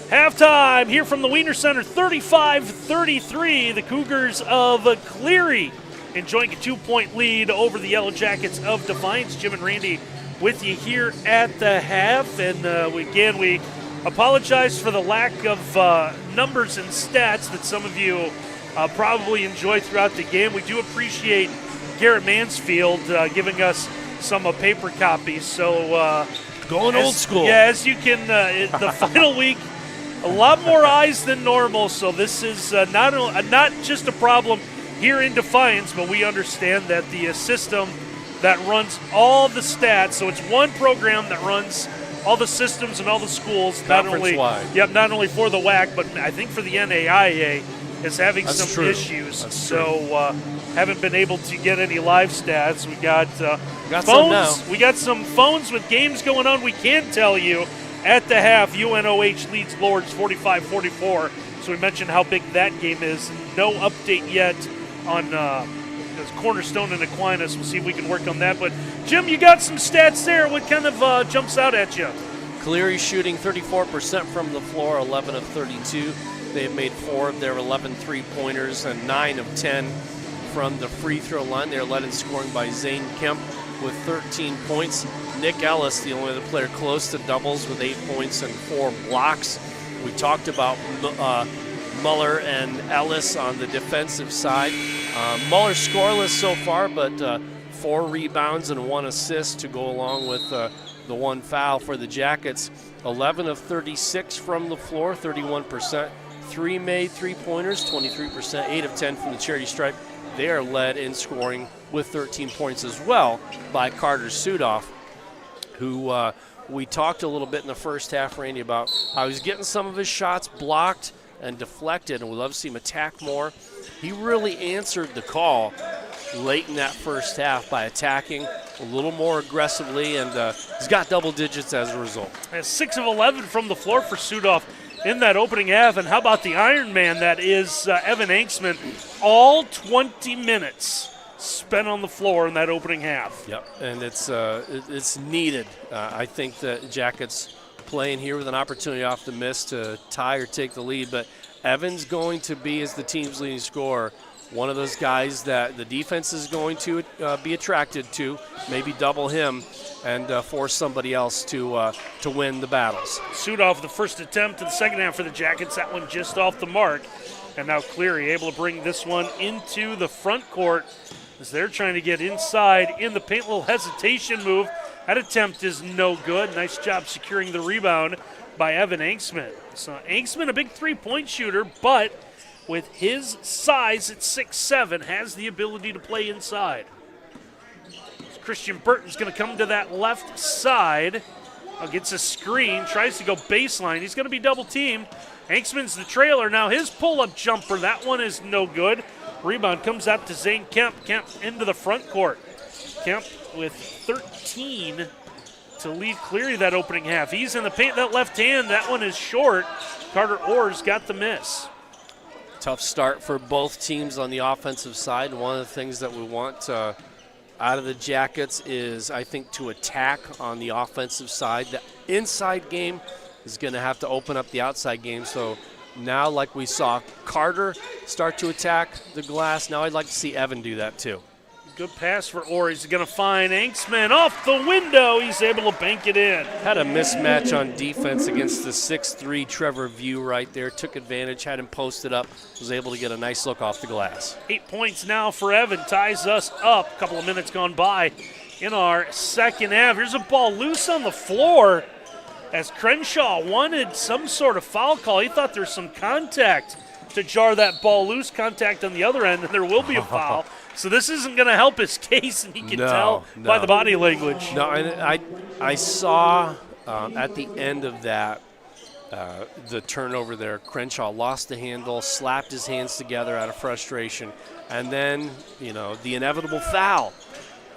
Speaker 1: Halftime here from the Wiener Center, 35-33. The Cougars of Cleary enjoying a 2-point lead over the Yellow Jackets of Defiance. Jim and Randy with you here at the half. And we apologize for the lack of numbers and stats that some of you probably enjoy throughout the game. We do appreciate Garrett Mansfield giving us some paper copies. So
Speaker 2: Going old school.
Speaker 1: Yeah, as you can, the final week, a lot more eyes than normal. So this is not just a problem here in Defiance, but we understand that the system that runs all the stats, so it's one program that runs all the systems and all the schools, not only for the WAC, but I think for the NAIA, is having some issues. So haven't been able to get any live stats. We got phones. We got some phones with games going on. We can tell you at the half, UNOH leads Lords 45-44. So we mentioned how big that game is. No update yet on Cornerstone and Aquinas. We'll see if we can work on that. But Jim, you got some stats there. What kind of jumps out at you?
Speaker 2: Cleary shooting 34% from the floor, 11 of 32. They've made 4 of their 11 3-pointers and 9 of 10 from the free throw line. They're led in scoring by Zane Kemp with 13 points. Nick Ellis, the only other player close to doubles with 8 points and 4 blocks. We talked about Muller and Ellis on the defensive side. Muller scoreless so far, but 4 rebounds and 1 assist to go along with the 1 foul for the Jackets. 11 of 36 from the floor, 31%. 3 made 3-pointers, 23%, 8 of 10 from the charity stripe. They are led in scoring with 13 points as well by Carter Sudoff, who we talked a little bit in the first half, Randy, about how he's getting some of his shots blocked and deflected, and we'd love to see him attack more. He really answered the call late in that first half by attacking a little more aggressively, and he's got double digits as a result.
Speaker 1: 6 of 11 from the floor for Sudoff in that opening half. And how about the Iron Man that is Evan Anksman? All 20 minutes spent on the floor in that opening half.
Speaker 2: Yep, and it's needed. I think that Jackets playing here with an opportunity off the miss to tie or take the lead, but Evan's going to be, as the team's leading scorer, one of those guys that the defense is going to be attracted to, maybe double him and force somebody else to win the battles.
Speaker 1: Sudoff, the first attempt of the second half for the Jackets, that one just off the mark. And now Cleary able to bring this one into the front court as they're trying to get inside in the paint. Little hesitation move. That attempt is no good. Nice job securing the rebound by Evan Anksman. So Anksman, a big 3-point shooter, but with his size at 6'7", has the ability to play inside. Christian Burton's going to come to that left side. Gets a screen, tries to go baseline. He's going to be double-teamed. Anksman's the trailer. Now his pull-up jumper, that one is no good. Rebound comes out to Zane Kemp. Kemp into the front court. Kemp with 13 to lead Cleary that opening half. He's in the paint, that left hand. That one is short. Carter Orr's got the miss.
Speaker 2: Tough start for both teams on the offensive side. One of the things that we want out of the Jackets is, I think, to attack on the offensive side. The inside game is going to have to open up the outside game. So now, like we saw Carter start to attack the glass, now I'd like to see Evan do that too.
Speaker 1: Good pass for Orr. He's going to find Anksman off the window. He's able to bank it in.
Speaker 2: Had a mismatch on defense against the 6'3" Trevor View right there. Took advantage, had him posted up, was able to get a nice look off the glass.
Speaker 1: 8 points now for Evan. Ties us up. A couple of minutes gone by in our second half. Here's a ball loose on the floor as Crenshaw wanted some sort of foul call. He thought there was some contact to jar that ball loose, contact on the other end, and there will be a foul. So this isn't going to help his case, and he can tell by the body language.
Speaker 2: No, and I saw at the end of that the turnover there, Crenshaw lost the handle, slapped his hands together out of frustration, and then, you know, the inevitable foul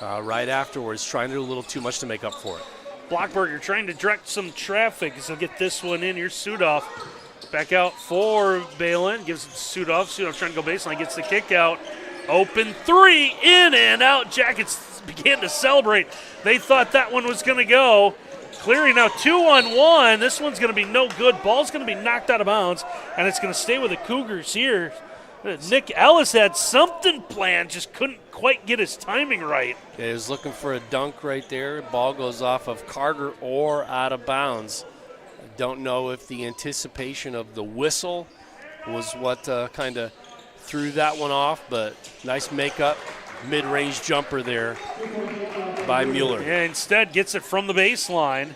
Speaker 2: right afterwards, trying to do a little too much to make up for it.
Speaker 1: Blockberger trying to direct some traffic as he'll get this one in. Here's Sudoff. Back out for Balin, gives it to Sudoff. Sudoff trying to go baseline, gets the kick out. Open three, in and out. Jackets began to celebrate. They thought that one was going to go. Cleary now 2-on-1. This one's going to be no good. Ball's going to be knocked out of bounds, and it's going to stay with the Cougars here. Nick Ellis had something planned, just couldn't quite get his timing right.
Speaker 2: Yeah, he was looking for a dunk right there. Ball goes off of Carter or out of bounds. Don't know if the anticipation of the whistle was what kind of threw that one off, but nice makeup, mid-range jumper there by Mueller.
Speaker 1: Yeah, instead gets it from the baseline.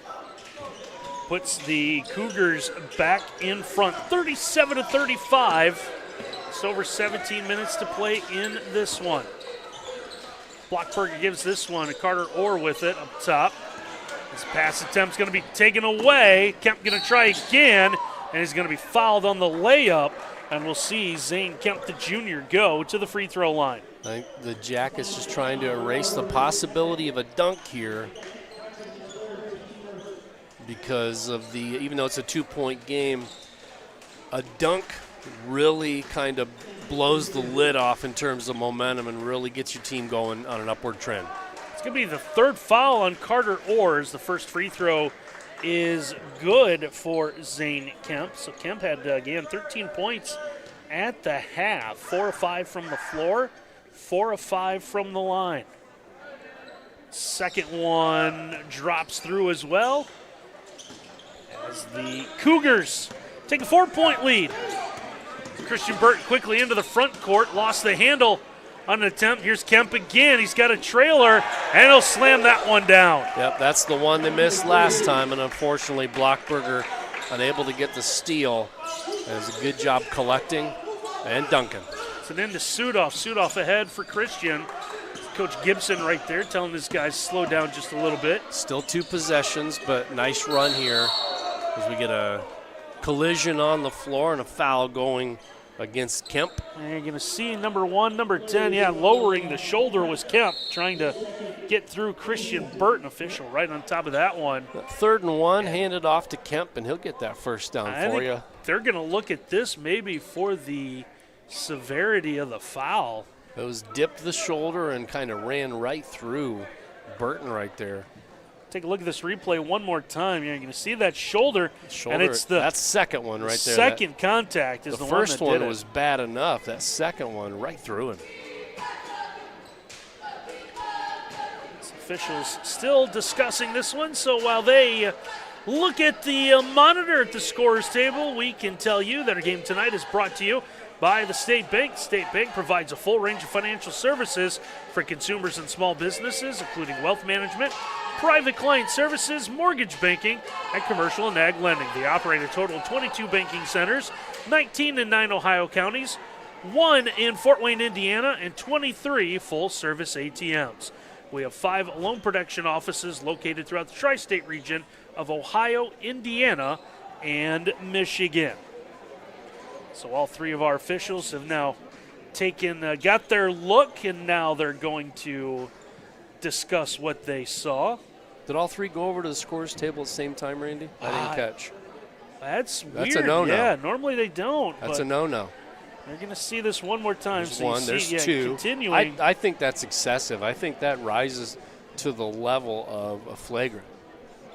Speaker 1: Puts the Cougars back in front, 37-35. Just over 17 minutes to play in this one. Blockberger gives this one to Carter Orr with it up top. His pass attempt's going to be taken away. Kemp going to try again, and he's going to be fouled on the layup. And we'll see Zane Kemp, the junior, go to the free throw line.
Speaker 2: I think the Jackets just trying to erase the possibility of a dunk here because of the, even though it's a 2-point game, a dunk really kind of blows the lid off in terms of momentum and really gets your team going on an upward trend.
Speaker 1: It's going to be the third foul on Carter Orr. The first free throw is good for Zane Kemp. So Kemp had, again, 13 points at the half. 4 of 5 from the floor, 4 of 5 from the line. Second one drops through as well as the Cougars take a 4-point lead. Christian Burton quickly into the front court, lost the handle on an attempt. Here's Kemp again. He's got a trailer, and he'll slam that one down.
Speaker 2: Yep, that's the one they missed last time, and unfortunately Blockberger unable to get the steal. Does a good job collecting and dunking.
Speaker 1: It's an into Sudoff. Sudoff ahead for Christian. Coach Gibson right there telling his guys slow down just a little bit.
Speaker 2: Still 2 possessions, but nice run here as we get a collision on the floor and a foul going against Kemp.
Speaker 1: And you're going to see number 1, number 10, lowering the shoulder was Kemp, trying to get through Christian Burton, official right on top of that one.
Speaker 2: 3rd and 1, handed off to Kemp, and he'll get that first down for you.
Speaker 1: They're going to look at this maybe for the severity of the foul.
Speaker 2: It was dipped the shoulder and kind of ran right through Burton right there.
Speaker 1: Take a look at this replay one more time. You're going to see that shoulder, and it's the
Speaker 2: that's second one right there.
Speaker 1: Second contact is the one that did it.
Speaker 2: The first one was bad enough. That second one right through him.
Speaker 1: Officials still discussing this one, so while they look at the monitor at the scorer's table, we can tell you that our game tonight is brought to you by the State Bank. State Bank provides a full range of financial services for consumers and small businesses, including wealth management, private client services, mortgage banking, and commercial and ag lending. They operate a total of 22 banking centers, 19 in 9 Ohio counties, 1 in Fort Wayne, Indiana, and 23 full-service ATMs. We have 5 loan protection offices located throughout the tri-state region of Ohio, Indiana, and Michigan. So all 3 of our officials have now got their look, and now they're going to discuss what they saw.
Speaker 2: Did all 3 go over to the scorer's table at the same time, Randy? I didn't catch.
Speaker 1: That's weird.
Speaker 2: That's a no-no.
Speaker 1: Yeah, normally they don't.
Speaker 2: That's a no-no.
Speaker 1: They're going to see this one more time.
Speaker 2: There's
Speaker 1: so
Speaker 2: one, there's 2.
Speaker 1: Continuing.
Speaker 2: I think that's excessive. I think that rises to the level of a flagrant.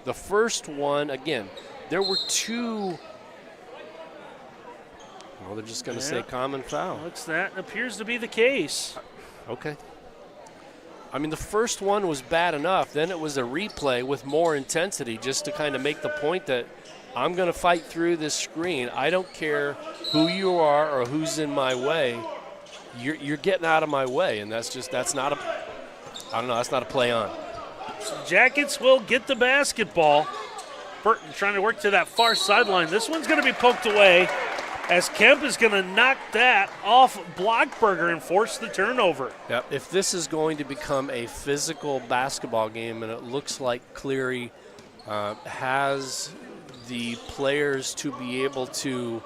Speaker 2: The first one, again, there were 2. Well, they're just going to say common foul.
Speaker 1: That appears to be the case.
Speaker 2: Okay. I mean, the first one was bad enough. Then it was a replay with more intensity just to kind of make the point that I'm going to fight through this screen. I don't care who you are or who's in my way. You're getting out of my way, and that's not a play on.
Speaker 1: So Jackets will get the basketball. Burton trying to work to that far sideline. This one's going to be poked away as Kemp is going to knock that off Blockberger and force the turnover.
Speaker 2: Yep. If this is going to become a physical basketball game, and it looks like Cleary has the players to be able to,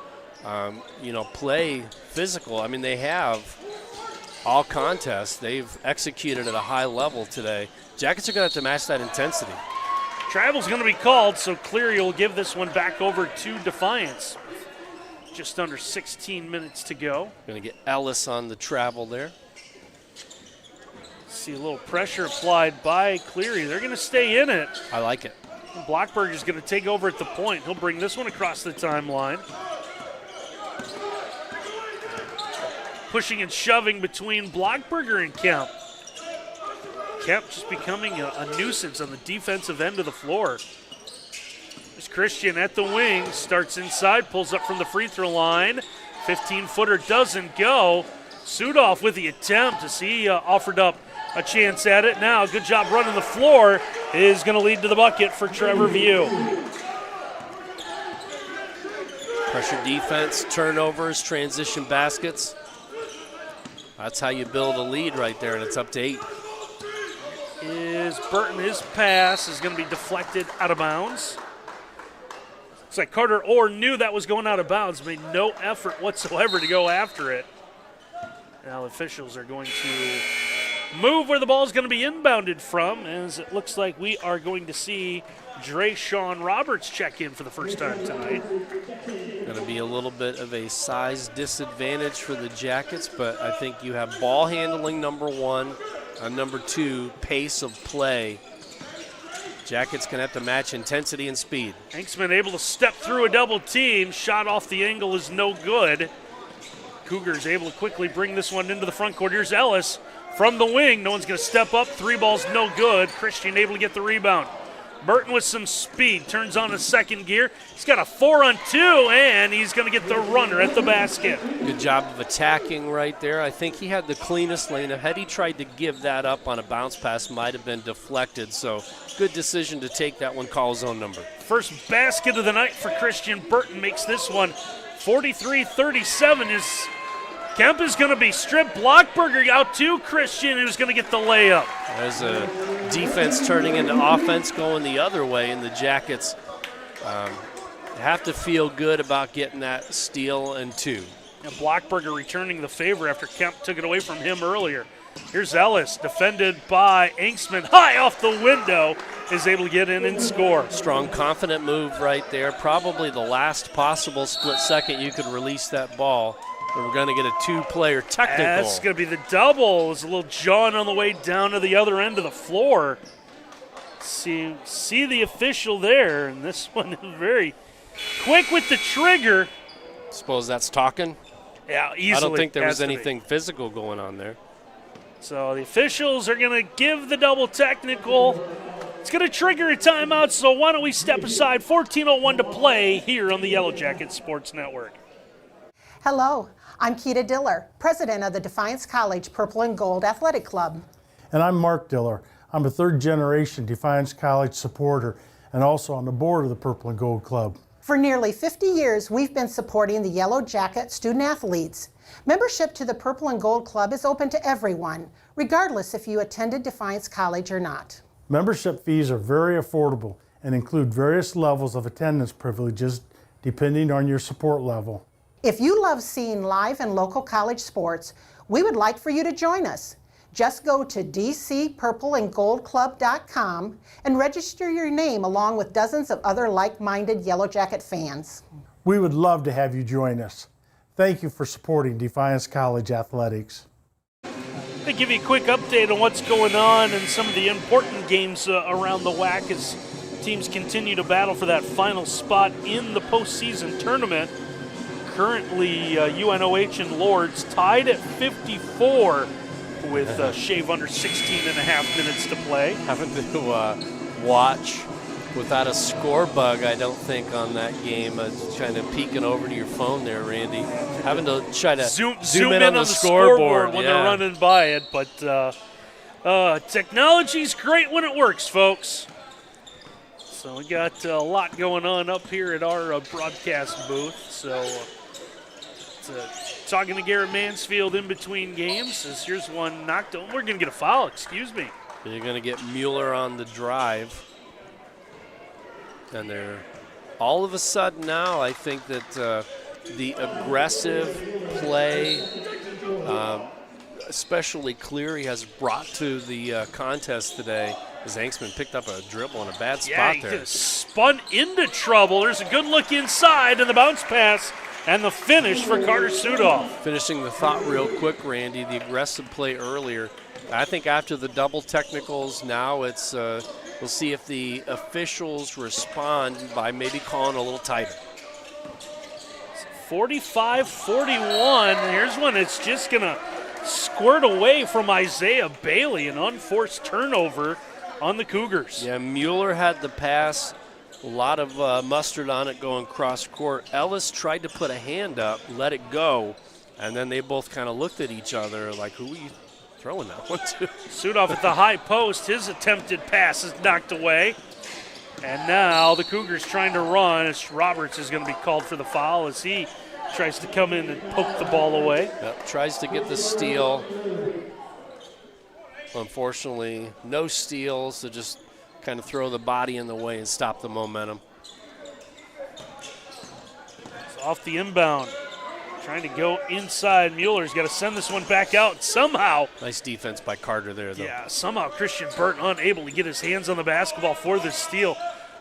Speaker 2: play physical. I mean, they have all contests. They've executed at a high level today. Jackets are going to have to match that intensity.
Speaker 1: Travel's going to be called, so Cleary will give this one back over to Defiance. Just under 16 minutes to go.
Speaker 2: Going to get Ellis on the travel there.
Speaker 1: See a little pressure applied by Cleary. They're going to stay in it.
Speaker 2: I like it.
Speaker 1: Blockberg is going to take over at the point. He'll bring this one across the timeline. Pushing and shoving between Blockberger and Kemp. Kemp just becoming a nuisance on the defensive end of the floor. There's Christian at the wing, starts inside, pulls up from the free throw line. 15-footer doesn't go. Sudoff with the attempt as he offered up a chance at it. Now, good job running the floor is going to lead to the bucket for Trevor View.
Speaker 2: Pressure defense, turnovers, transition baskets. That's how you build a lead right there, and it's up to 8.
Speaker 1: Is Burton, his pass is going to be deflected out of bounds. Looks like Carter Orr knew that was going out of bounds, made no effort whatsoever to go after it. Now the officials are going to move where the ball is going to be inbounded from, as it looks like we are going to see Sean Roberts check in for the first time tonight.
Speaker 2: Going to be a little bit of a size disadvantage for the Jackets, but I think you have ball handling, number 1, and number 2, pace of play. Jackets can have to match intensity and speed.
Speaker 1: Hanksman able to step through a double team. Shot off the angle is no good. Cougars able to quickly bring this one into the front court. Here's Ellis from the wing. No one's going to step up. 3 balls no good. Christian able to get the rebound. Burton with some speed, turns on his second gear. He's got a 4-on-2, and he's going to get the runner at the basket.
Speaker 2: Good job of attacking right there. I think he had the cleanest lane. Had he tried to give that up on a bounce pass, might have been deflected. So good decision to take that one, call his own number.
Speaker 1: First basket of the night for Christian. Burton makes this one 43-37. Is Kemp is going to be stripped. Blockberger out to Christian, who's going to get the layup.
Speaker 2: There's a defense turning into offense going the other way, and the Jackets have to feel good about getting that steal and 2.
Speaker 1: And Blockberger returning the favor after Kemp took it away from him earlier. Here's Ellis, defended by Hanksman. High off the window, is able to get in and score.
Speaker 2: Strong, confident move right there. Probably the last possible split second you could release that ball. We're going to get a 2-player technical.
Speaker 1: That's going to be the double. There's a little jawing on the way down to the other end of the floor. See the official there, and this one is very quick with the trigger.
Speaker 2: Suppose that's talking?
Speaker 1: Yeah, easily.
Speaker 2: I don't think there was anything physical going on there.
Speaker 1: So the officials are going to give the double technical. It's going to trigger a timeout, so why don't we step aside. 14:01 to play here on the Yellow Jackets Sports Network.
Speaker 4: Hello, I'm Keita Diller, president of the Defiance College Purple and Gold Athletic Club.
Speaker 5: And I'm Mark Diller. I'm a 3rd-generation Defiance College supporter and also on the board of the Purple and Gold Club.
Speaker 4: For nearly 50 years, we've been supporting the Yellow Jacket student athletes. Membership to the Purple and Gold Club is open to everyone, regardless if you attended Defiance College or not.
Speaker 5: Membership fees are very affordable and include various levels of attendance privileges depending on your support level.
Speaker 4: If you love seeing live and local college sports, we would like for you to join us. Just go to dcpurpleandgoldclub.com and register your name along with dozens of other like-minded Yellow Jacket fans.
Speaker 5: We would love to have you join us. Thank you for supporting Defiance College Athletics.
Speaker 1: They give you a quick update on what's going on and some of the important games around the WAC as teams continue to battle for that final spot in the postseason tournament. Currently, UNOH and Lords tied at 54 with a shave under 16 and a half minutes to play.
Speaker 2: Having to watch without a score bug, I don't think, on that game. Trying to peeking over to your phone there, Randy. Having to try to zoom in on the scoreboard
Speaker 1: when they're running by it. But technology's great when it works, folks. So we got a lot going on up here at our broadcast booth. So talking to Garrett Mansfield in between games. As here's one knocked on. We're going to get a foul, excuse me.
Speaker 2: You're going to get Mueller on the drive. And they're all of a sudden now, I think that the aggressive play, especially Cleary, has brought to the contest today. As Hanksman picked up a dribble in a bad spot there.
Speaker 1: He spun into trouble. There's a good look inside and the bounce pass and the finish for Carter Sudoff.
Speaker 2: Finishing the thought real quick, Randy, the aggressive play earlier. I think after the double technicals, now it's We'll see if the officials respond by maybe calling a little tighter.
Speaker 1: 45-41. Here's one it's just going to squirt away from Isaiah Bailey, an unforced turnover on the Cougars.
Speaker 2: Yeah, Mueller had the pass, a lot of mustard on it going cross court. Ellis tried to put a hand up, let it go, and then they both kind of looked at each other like, who are you throwing that one to?
Speaker 1: Sudoff at the high post. His attempted pass is knocked away. And now the Cougars trying to run as Roberts is going to be called for the foul as he tries to come in and poke the ball away.
Speaker 2: Yep, tries to get the steal. Unfortunately, no steals, so just kind of throw the body in the way and stop the momentum.
Speaker 1: It's off the inbound. Trying to go inside. Mueller's got to send this one back out somehow.
Speaker 2: Nice defense by Carter there, though.
Speaker 1: Yeah, somehow Christian Burton unable to get his hands on the basketball for this steal.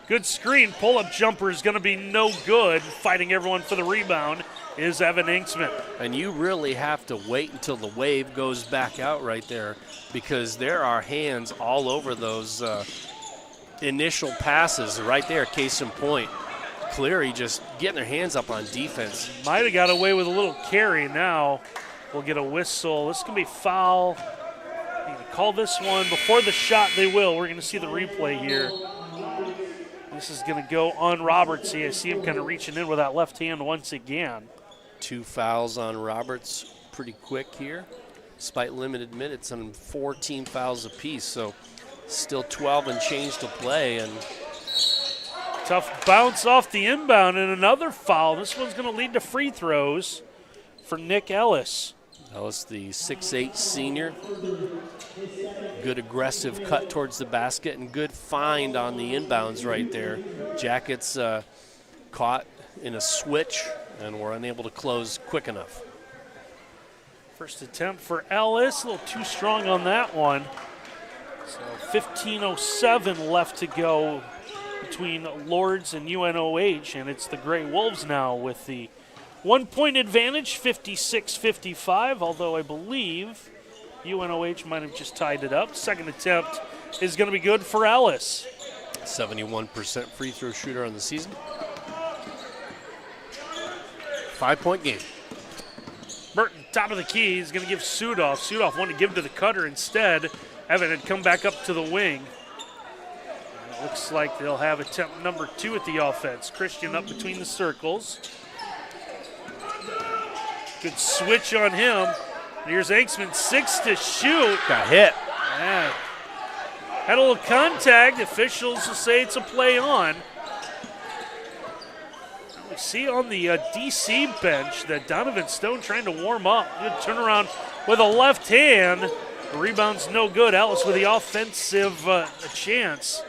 Speaker 1: Good screen. Pull-up jumper is going to be no good. Fighting everyone for the rebound is Evan Inksman.
Speaker 2: And you really have to wait until the wave goes back out right there because there are hands all over those initial passes right there, case in point. Cleary just getting their hands up on defense.
Speaker 1: Might have got away with a little carry. Now we'll get a whistle. This is going to be foul. They're going to call this one before the shot. They will. We're going to see the replay here. This is going to go on Roberts. I see him kind of reaching in with that left hand once again.
Speaker 2: 2 fouls on Roberts pretty quick here. Despite limited minutes and 4 team fouls apiece. So still 12 and change to play. And
Speaker 1: tough bounce off the inbound and another foul. This one's going to lead to free throws for Nick Ellis.
Speaker 2: Ellis, the 6'8 senior. Good aggressive cut towards the basket and good find on the inbounds right there. Jackets caught in a switch and were unable to close quick enough.
Speaker 1: First attempt for Ellis, a little too strong on that one. So 15:07 left to go between Lords and UNOH, and it's the Gray Wolves now with the 1-point advantage, 56-55, although I believe UNOH might have just tied it up. Second attempt is going to be good for Ellis.
Speaker 2: 71% free throw shooter on the season. 5-point game.
Speaker 1: Burton, top of the key, is going to give Sudoff. Sudoff wanted to give to the cutter instead. Evan had come back up to the wing. And it looks like they'll have attempt number 2 at the offense. Christian up between the circles. Good switch on him. Here's Inksman, 6 to shoot.
Speaker 2: Got hit.
Speaker 1: Yeah. Had a little contact. Officials will say it's a play on. We see on the DC bench that Donovan Stone trying to warm up. Good turnaround with a left hand. The rebound's no good. Ellis with the offensive chance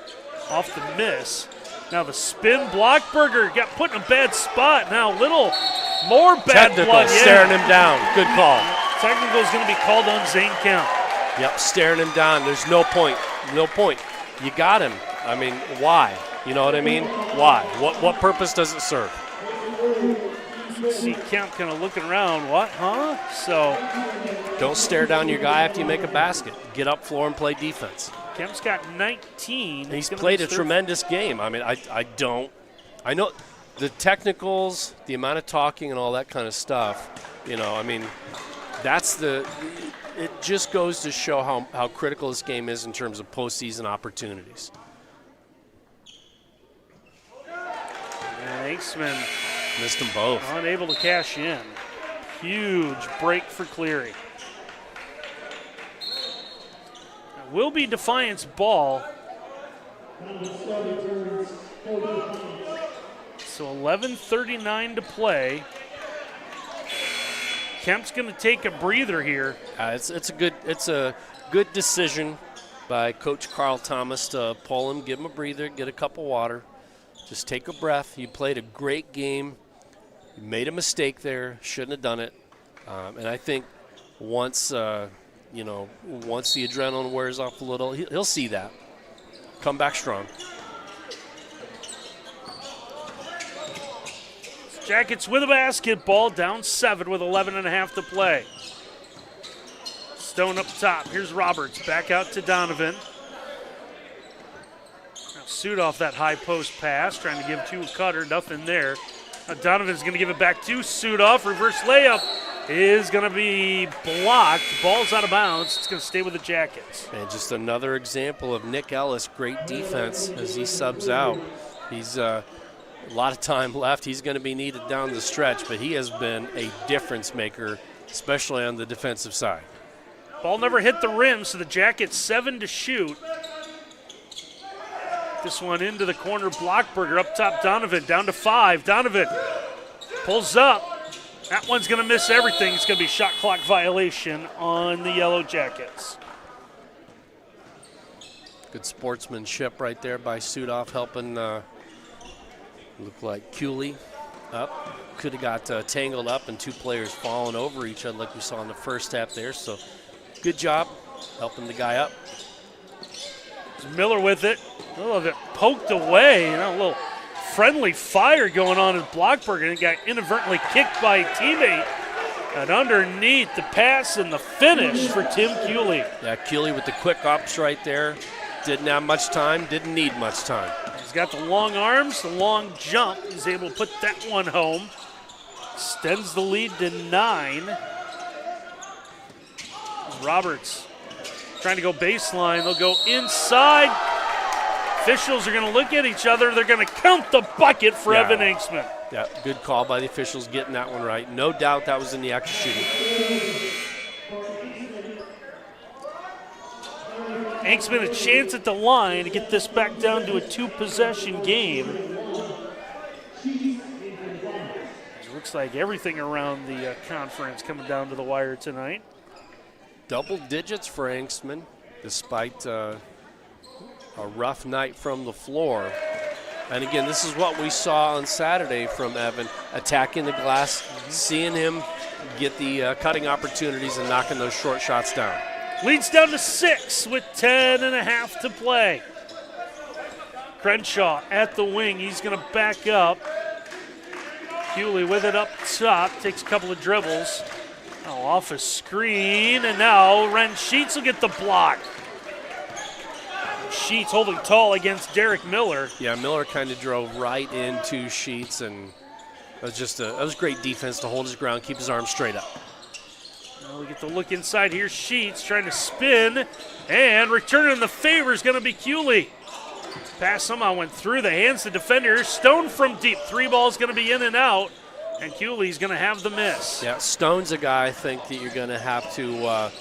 Speaker 1: off the miss. Now the spin. Blockberger got put in a bad spot. Now little more bad
Speaker 2: Technical,
Speaker 1: blood.
Speaker 2: staring him down. Good call.
Speaker 1: Technical is going to be called on Zane Kemp.
Speaker 2: Yep, staring him down. There's no point. No point. You got him. I mean, why? You know what I mean? Why? What purpose does it serve?
Speaker 1: See Kemp kind of looking around. What? Huh? So
Speaker 2: don't stare down your guy after you make a basket. Get up floor and play defense.
Speaker 1: Kemp's got 19.
Speaker 2: He's played a tremendous game. I mean, I know the technicals, the amount of talking and all that kind of stuff, you know, I mean, it just goes to show how critical this game is in terms of postseason opportunities.
Speaker 1: And Inksman
Speaker 2: missed them both.
Speaker 1: Unable to cash in. Huge break for Cleary. It will be Defiance ball. So 11:39 to play. Kemp's going to take a breather here.
Speaker 2: It's a good decision by Coach Carl Thomas to pull him, give him a breather, get a cup of water, just take a breath. You played a great game. You made a mistake there, shouldn't have done it. And I think once the adrenaline wears off a little, he'll see that. Come back strong.
Speaker 1: Jackets with a basketball, down 7 with 11.5 to play. Stone up top. Here's Roberts. Back out to Donovan. Sudoff that high post pass, trying to give to a cutter, nothing there. Now Donovan's going to give it back to Sudoff. Reverse layup is going to be blocked. Ball's out of bounds. It's going to stay with the Jackets.
Speaker 2: And just another example of Nick Ellis, great defense as he subs out. He's a lot of time left. He's going to be needed down the stretch, but he has been a difference maker, especially on the defensive side.
Speaker 1: Ball never hit the rim, so the Jackets 7 to shoot. This one into the corner. Blockberger up top. Donovan down to 5. Donovan pulls up. That one's going to miss everything. It's going to be shot clock violation on the Yellow Jackets.
Speaker 2: Good sportsmanship right there by Sudoff, helping look like Cleary up. Could have got tangled up and 2 players falling over each other like we saw in the first half there. So good job helping the guy up.
Speaker 1: Miller with it. A little bit poked away. A little friendly fire going on as Blockberger, and got inadvertently kicked by a teammate. And underneath, the pass and the finish for Tim Cleary.
Speaker 2: Yeah, Cleary with the quick ups right there. Didn't have much time, didn't need much time.
Speaker 1: He's got the long arms, the long jump. He's able to put that one home. Extends the lead to 9. Roberts trying to go baseline. They'll go inside. Officials are going to look at each other. They're going to count the bucket for Evan Anksman.
Speaker 2: Yeah, good call by the officials getting that one right. No doubt that was in the act of shooting.
Speaker 1: Anksman a chance at the line to get this back down to a 2-possession game. It looks like everything around the conference coming down to the wire tonight.
Speaker 2: Double digits for Anksman, despite a rough night from the floor. And again, this is what we saw on Saturday from Evan, attacking the glass, seeing him get the cutting opportunities and knocking those short shots down.
Speaker 1: Leads down to 6 with 10.5 to play. Crenshaw at the wing. He's going to back up. Hewley with it up top. Takes a couple of dribbles. Oh, off a screen. And now Ren Sheets will get the block. Sheets holding tall against Derek Miller.
Speaker 2: Yeah, Miller kind of drove right into Sheets, and that was great defense to hold his ground, keep his arms straight up.
Speaker 1: Now we get the look inside here. Sheets trying to spin, and returning the favor is going to be Cleary. Pass somehow went through the hands of the defender. Stone from deep. 3 balls going to be in and out, and Cleary's going to have the miss.
Speaker 2: Yeah, Stone's a guy I think that you're going to have to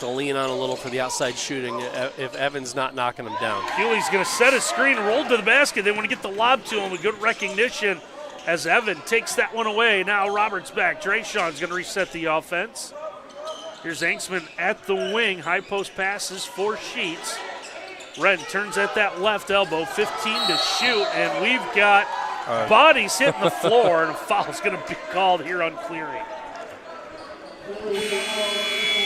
Speaker 2: lean on a little for the outside shooting if Evan's not knocking him down.
Speaker 1: Cleary's going to set a screen, roll to the basket. They want to get the lob to him with good recognition as Evan takes that one away. Now Roberts back. Drayshawn's going to reset the offense. Here's Anksman at the wing. High post passes for Sheets. Red turns at that left elbow. 15 to shoot, and we've got bodies hitting the floor, and a foul's going to be called here on Cleary.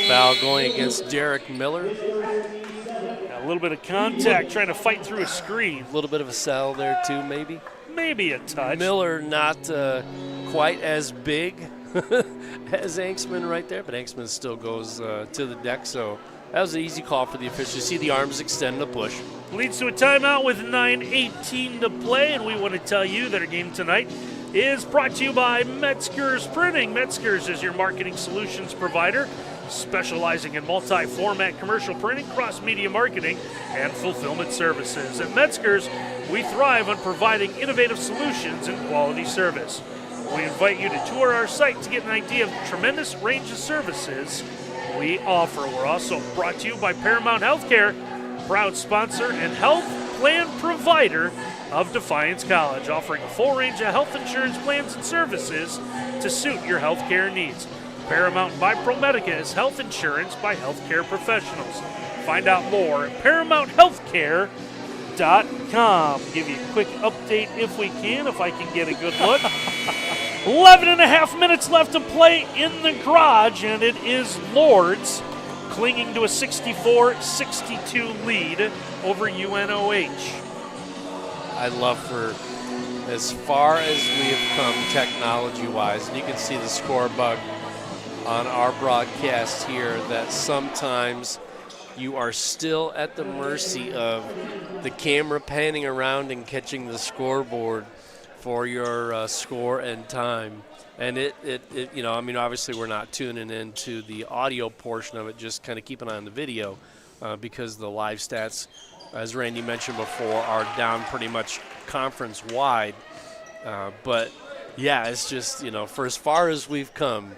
Speaker 2: Foul going against Derek Miller.
Speaker 1: A little bit of contact, trying to fight through a screen.
Speaker 2: A little bit of a cell there too, maybe.
Speaker 1: Maybe a touch.
Speaker 2: Miller not quite as big as Anksman right there, but Anksman still goes to the deck, so that was an easy call for the officials. You see the arms extend the push.
Speaker 1: Leads to a timeout with 9:18 to play, and we want to tell you that our game tonight is brought to you by Metzger's Printing. Metzger's is your marketing solutions provider, specializing in multi-format commercial printing, cross-media marketing, and fulfillment services. At Metzger's, we thrive on providing innovative solutions and quality service. We invite you to tour our site to get an idea of the tremendous range of services we offer. We're also brought to you by Paramount Healthcare, proud sponsor and health plan provider of Defiance College, offering a full range of health insurance plans and services to suit your healthcare needs. Paramount by ProMedica is health insurance by healthcare professionals. Find out more at ParamountHealthcare.com. Give you a quick update if we can, if I can get a good look. 11 and a half minutes left to play in the garage, and it is Lords clinging to a 64-62 lead over UNOH.
Speaker 2: I love for as far as we have come technology-wise, and you can see the score bug on our broadcast here, that sometimes you are still at the mercy of the camera panning around and catching the scoreboard for your score and time. And it obviously we're not tuning into the audio portion of it, just kind of keep an eye on the video because the live stats, as Randy mentioned before, are down pretty much conference-wide. But, yeah, it's just, for as far as we've come,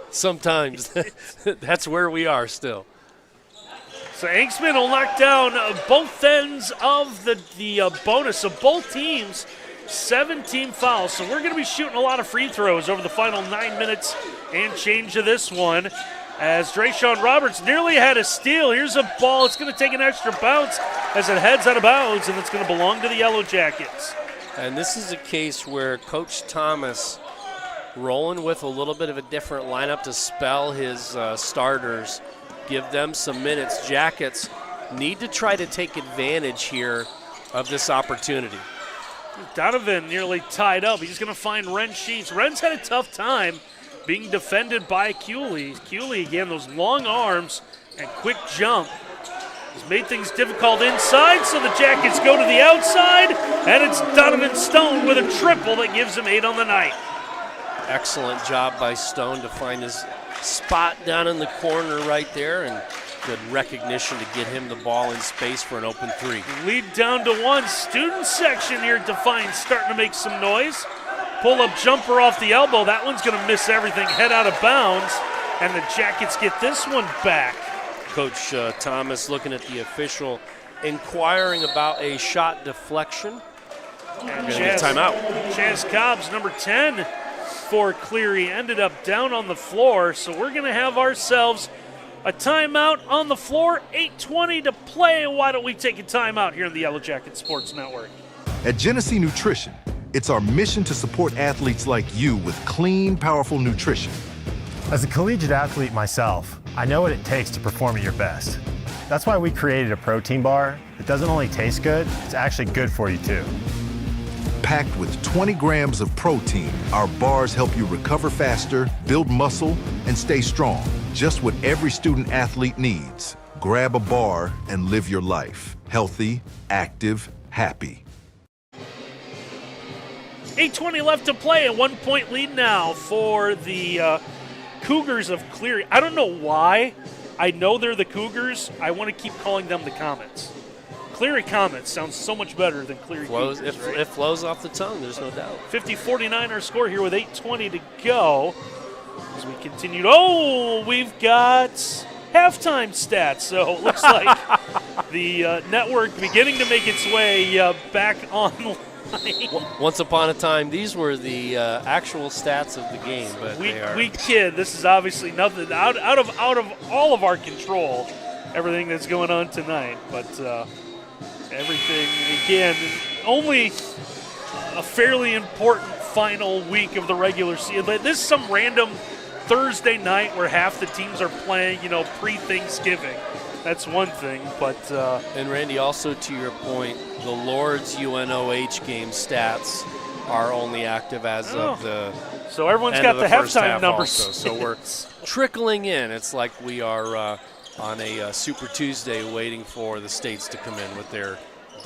Speaker 2: sometimes that's where we are still.
Speaker 1: So Anksman will knock down both ends of the bonus of both teams. 17 fouls. So we're going to be shooting a lot of free throws over the final 9 minutes and change of this one. As Drayshawn Roberts nearly had a steal. Here's a ball. It's going to take an extra bounce as it heads out of bounds, and it's going to belong to the Yellow Jackets.
Speaker 2: And this is a case where Coach Thomas, rolling with a little bit of a different lineup to spell his starters, give them some minutes. Jackets need to try to take advantage here of this opportunity.
Speaker 1: Donovan nearly tied up. He's going to find Ren Sheets. Ren's had a tough time being defended by Cleary. Cleary, again, those long arms and quick jump has made things difficult inside, so the Jackets go to the outside, and it's Donovan Stone with a triple that gives him 8 on the night.
Speaker 2: Excellent job by Stone to find his spot down in the corner right there, and good recognition to get him the ball in space for an open 3.
Speaker 1: Lead down to 1. Student section here at Defiance starting to make some noise. Pull-up jumper off the elbow. That one's going to miss everything, head out of bounds, and the Jackets get this one back.
Speaker 2: Coach Thomas looking at the official, inquiring about a shot deflection.
Speaker 1: And
Speaker 2: timeout.
Speaker 1: Chaz Cobbs, number 10 for Cleary, ended up down on the floor, so we're going to have ourselves a timeout on the floor. 8:20 to play. Why don't we take a timeout here on the Yellow Jacket Sports Network?
Speaker 8: At Genesee Nutrition, it's our mission to support athletes like you with clean, powerful nutrition.
Speaker 9: As a collegiate athlete myself, I know what it takes to perform at your best. That's why we created a protein bar that doesn't only taste good, it's actually good for you too.
Speaker 8: Packed with 20 grams of protein, our bars help you recover faster, build muscle, and stay strong. Just what every student athlete needs. Grab a bar and live your life. Healthy, active, happy.
Speaker 1: 8:20 left to play. A 1-point lead now for the Cougars of Cleary. I don't know why. I know they're the Cougars. I want to keep calling them the Comets. Cleary Comets sounds so much better than Cleary Cougars. Right?
Speaker 2: It flows off the tongue, there's no doubt.
Speaker 1: 50-49 our score here with 8:20 to go. As we continue, we've got halftime stats. So it looks like the network beginning to make its way back online.
Speaker 2: Once upon a time, these were the actual stats of the game, but
Speaker 1: we kid. This is obviously nothing out of all of our control. Everything that's going on tonight, but everything again. Only a fairly important final week of the regular season. But this is some random Thursday night where half the teams are playing. Pre-Thanksgiving. That's one thing, but
Speaker 2: and Randy, also to your point, the Lord's UNOH game stats are only active as of the
Speaker 1: so everyone's
Speaker 2: end
Speaker 1: got
Speaker 2: of
Speaker 1: the halftime
Speaker 2: half
Speaker 1: numbers.
Speaker 2: Also. So we're trickling in. It's like we are on a Super Tuesday waiting for the states to come in with the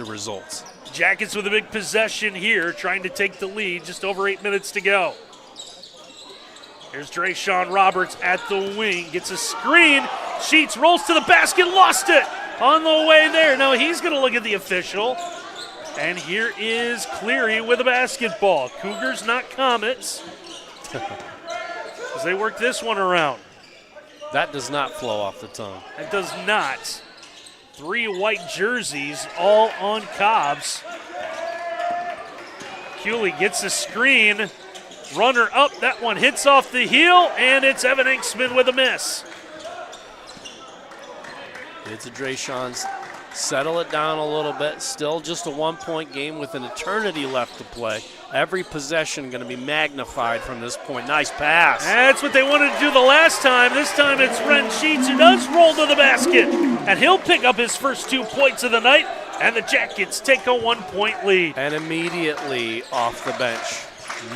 Speaker 2: results.
Speaker 1: Jackets with a big possession here, trying to take the lead. Just over 8 minutes to go. Here's Drayshawn Roberts at the wing. Gets a screen. Sheets rolls to the basket. Lost it on the way there. Now he's going to look at the official. And here is Cleary with a basketball. Cougars, not Comets. As they work this one around.
Speaker 2: That does not flow off the tongue.
Speaker 1: It does not. 3 white jerseys all on Cobbs. Cooley gets a screen. Runner up, that one hits off the heel, and it's Evan Anksman with a miss.
Speaker 2: It's a Drayshawn's settle it down a little bit. Still just a 1-point game with an eternity left to play. Every possession going to be magnified from this point. Nice pass.
Speaker 1: That's what they wanted to do the last time. This time it's Ren Sheets who does roll to the basket, and he'll pick up his first 2 points of the night, and the Jackets take a 1-point lead.
Speaker 2: And immediately off the bench,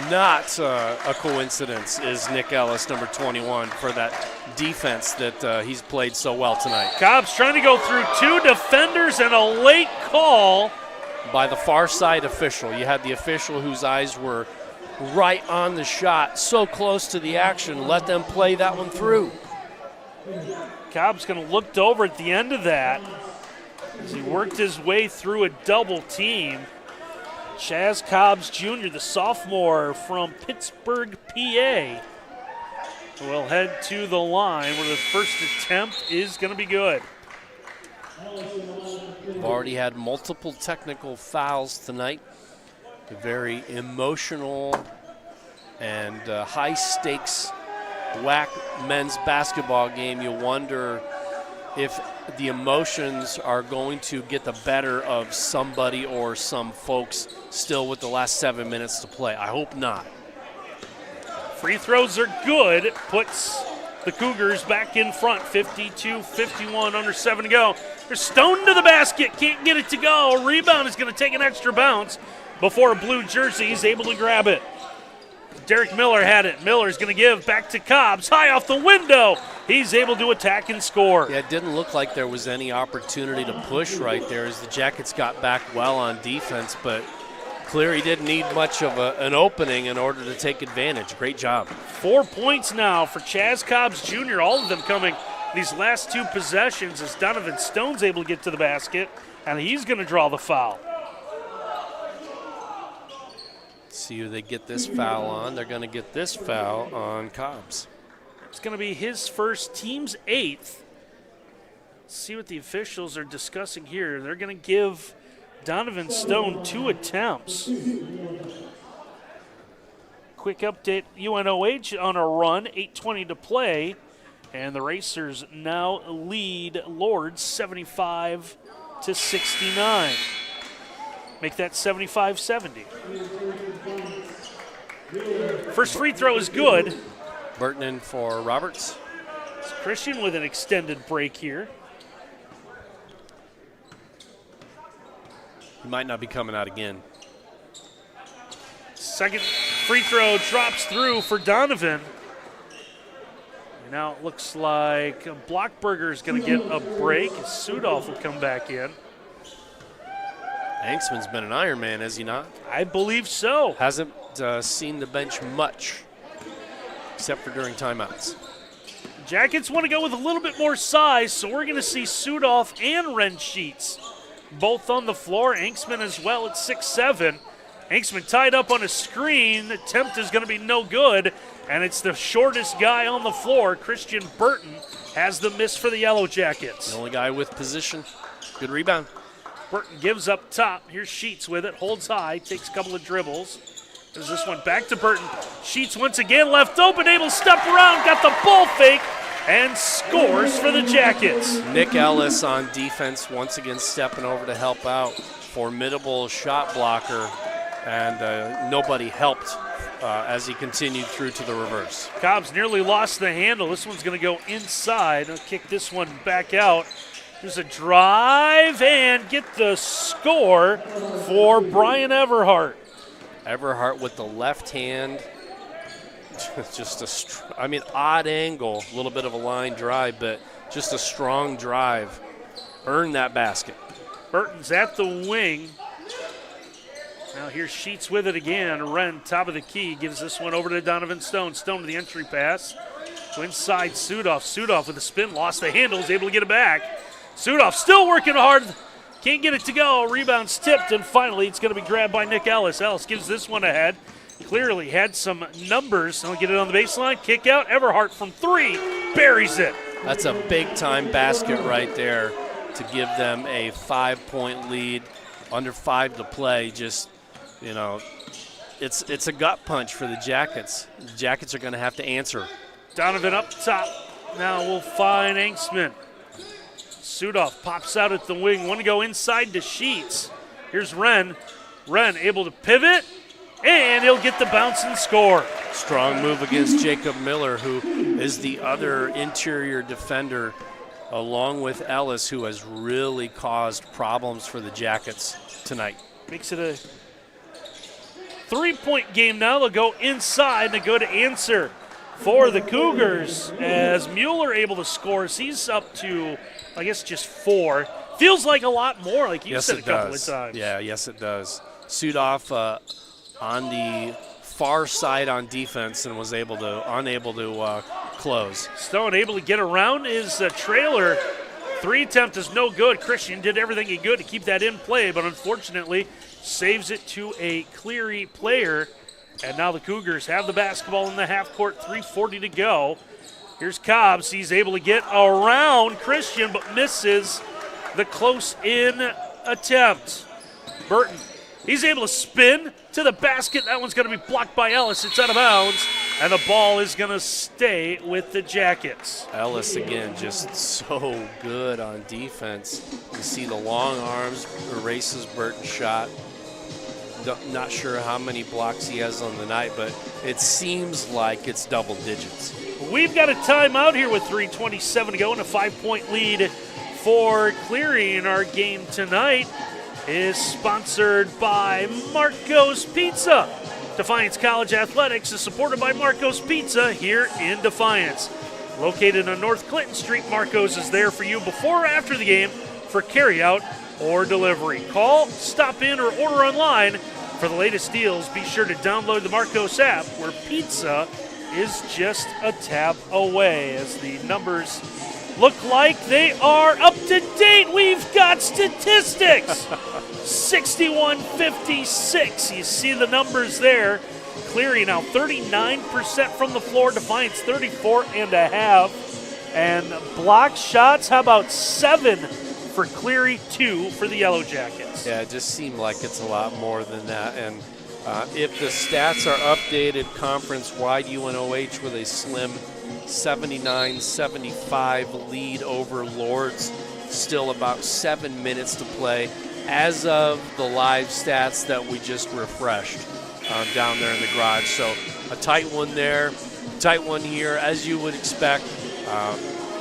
Speaker 2: Not a coincidence is Nick Ellis, number 21, for that defense that he's played so well tonight.
Speaker 1: Cobb's trying to go through 2 defenders and a late call.
Speaker 2: By the far side official. You had the official whose eyes were right on the shot, so close to the action. Let them play that one through.
Speaker 1: Cobb's going to look over at the end of that as he worked his way through a double team. Chaz Cobbs Jr., the sophomore from Pittsburgh, PA, will head to the line where the first attempt is going to be good.
Speaker 2: We've already had multiple technical fouls tonight. A very emotional and high-stakes WAC men's basketball game. You wonder if the emotions are going to get the better of somebody or some folks still with the last 7 minutes to play. I hope not.
Speaker 1: Free throws are good. Puts the Cougars back in front, 52-51, under 7 to go. They're stoned to the basket, can't get it to go. Rebound is going to take an extra bounce before a blue jersey is able to grab it. Derek Miller had it. Miller's going to give back to Cobbs. High off the window. He's able to attack and score.
Speaker 2: Yeah, it didn't look like there was any opportunity to push right there as the Jackets got back well on defense, but Cleary didn't need much of an opening in order to take advantage. Great job.
Speaker 1: 4 points now for Chaz Cobbs Jr., all of them coming these last 2 possessions as Donovan Stone's able to get to the basket, and he's going to draw the foul.
Speaker 2: See who they get this foul on. They're going to get this foul on Cobbs.
Speaker 1: It's going to be his first, team's 8th. See what the officials are discussing here. They're going to give Donovan Stone 2 attempts. Quick update, UNOH on a run, 8:20 to play, and the Racers now lead Lords 75-69. Make that 75-70. First free throw is good.
Speaker 2: Burton in for Roberts.
Speaker 1: It's Christian with an extended break here.
Speaker 2: He might not be coming out again.
Speaker 1: Second free throw drops through for Donovan. And now it looks like Blockberger is going to get a break. Sudolph will come back in.
Speaker 2: Hanksman's been an Iron Man, has he not?
Speaker 1: I believe so.
Speaker 2: Hasn't seen the bench much, except for during timeouts.
Speaker 1: Jackets want to go with a little bit more size, so we're going to see Sudolph and Ren Sheets both on the floor. Hanksman as well at 6'7". Hanksman tied up on a screen. The attempt is going to be no good, and it's the shortest guy on the floor. Christian Burton has the miss for the Yellow Jackets.
Speaker 2: The only guy with position. Good rebound.
Speaker 1: Burton gives up top. Here's Sheets with it. Holds high. Takes a couple of dribbles. There's this one back to Burton. Sheets once again left open. Able to step around. Got the ball fake. And scores for the Jackets.
Speaker 2: Nick Ellis on defense once again stepping over to help out. Formidable shot blocker. And nobody helped as he continued through to the reverse.
Speaker 1: Cobbs nearly lost the handle. This one's going to go inside. I'll kick this one back out. There's a drive and get the score for Brian Everhart.
Speaker 2: Everhart with the left hand. Just odd angle, a little bit of a line drive, but just a strong drive. Earned that basket.
Speaker 1: Burton's at the wing. Now here's Sheets with it again. Wren, top of the key, gives this one over to Donovan Stone. Stone to the entry pass. To inside Sudolph. Sudolph with a spin, lost the handle, is able to get it back. Sudolph still working hard. Can't get it to go. Rebound's tipped, and finally it's going to be grabbed by Nick Ellis. Ellis gives this one ahead. Clearly had some numbers. He'll get it on the baseline. Kick out. Everhart from 3. Buries it.
Speaker 2: That's a big-time basket right there to give them a 5-point lead. Under 5 to play. Just, it's a gut punch for the Jackets. The Jackets are going to have to answer.
Speaker 1: Donovan up top. Now we'll find Hanksman. Sudolph pops out at the wing. Want to go inside to Sheets. Here's Wren. Wren able to pivot, and he'll get the bounce and score.
Speaker 2: Strong move against Jacob Miller, who is the other interior defender, along with Ellis, who has really caused problems for the Jackets tonight.
Speaker 1: Makes it a 3-point game now. They'll go inside. They go to answer for the Cougars as Mueller able to score. He's up to, I guess, just 4. Feels like a lot more, like you said a couple of times.
Speaker 2: Yeah, yes, it does. Sudoff on the far side on defense and was unable to close.
Speaker 1: Stone able to get around his trailer. 3 attempt is no good. Christian did everything he could to keep that in play, but unfortunately saves it to a Cleary player. And now the Cougars have the basketball in the half court, 3:40 to go. Here's Cobbs. He's able to get around Christian, but misses the close-in attempt. Burton, he's able to spin to the basket. That one's going to be blocked by Ellis. It's out of bounds, and the ball is going to stay with the Jackets.
Speaker 2: Ellis, again, just so good on defense. You see the long arms, erases Burton's shot. Not sure how many blocks he has on the night, but it seems like it's double digits.
Speaker 1: We've got a timeout here with 3:27 to go and a 5-point lead for Cleary. In our game tonight is sponsored by Marco's Pizza. Defiance College Athletics is supported by Marco's Pizza here in Defiance. Located on North Clinton Street, Marco's is there for you before or after the game for carryout or delivery. Call, stop in, or order online for the latest deals. Be sure to download the Marco's app, where pizza is just a tap away. As the numbers look like they are up to date, we've got statistics. 61-56. You see the numbers there. Cleary now 39% from the floor. Defiance 34.5. And block shots, how about 7 for Cleary, 2 for the Yellow Jackets?
Speaker 2: Yeah, it just seemed like it's a lot more than that. And if the stats are updated conference-wide, UNOH with a slim 79-75 lead over Lords. Still about 7 minutes to play as of the live stats that we just refreshed down there in the garage. So a tight one there, tight one here, as you would expect.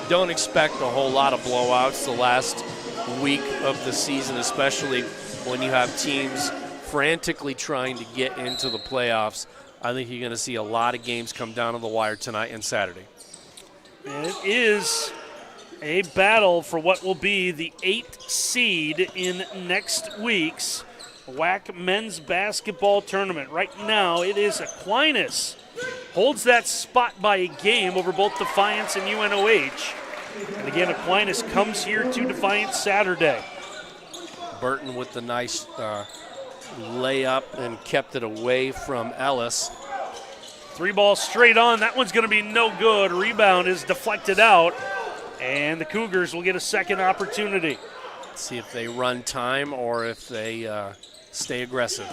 Speaker 2: Don't expect a whole lot of blowouts the last week of the season, especially when you have teams frantically trying to get into the playoffs. I think you're going to see a lot of games come down to the wire tonight and Saturday.
Speaker 1: And it is a battle for what will be the 8th seed in next week's WAC men's basketball tournament. Right now, it is Aquinas. Holds that spot by a game over both Defiance and UNOH. And again, Aquinas comes here to Defiance Saturday.
Speaker 2: Burton with the nice layup and kept it away from Ellis.
Speaker 1: 3 ball straight on. That one's going to be no good. Rebound is deflected out, and the Cougars will get a second opportunity.
Speaker 2: Let's see if they run time or if they stay aggressive.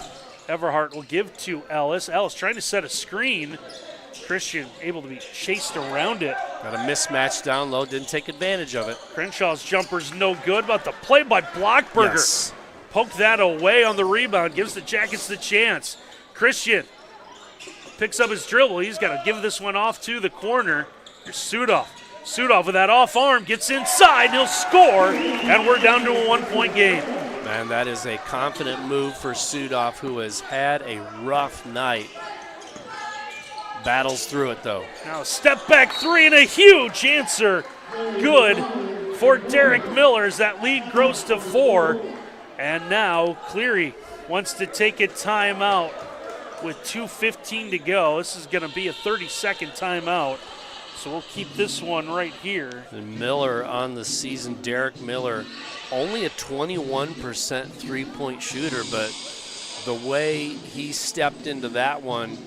Speaker 1: Everhart will give to Ellis. Ellis trying to set a screen. Christian able to be chased around it.
Speaker 2: Got a mismatch down low, didn't take advantage of it.
Speaker 1: Crenshaw's jumper's no good, but the play by Blockberger.
Speaker 2: Yes.
Speaker 1: Poked that away on the rebound, gives the Jackets the chance. Christian picks up his dribble. He's got to give this one off to the corner. Here's Sudoff. Sudoff with that off arm gets inside, and he'll score, and we're down to a 1-point game.
Speaker 2: Man, that is a confident move for Sudoff, who has had a rough night. Battles through it, though.
Speaker 1: Now step back 3 and a huge answer. Good for Derek Miller as that lead grows to 4. And now Cleary wants to take a timeout with 2:15 to go. This is going to be a 30-second timeout. So we'll keep this one right here.
Speaker 2: And Miller on the season, Derek Miller, only a 21% three-point shooter, but the way he stepped into that one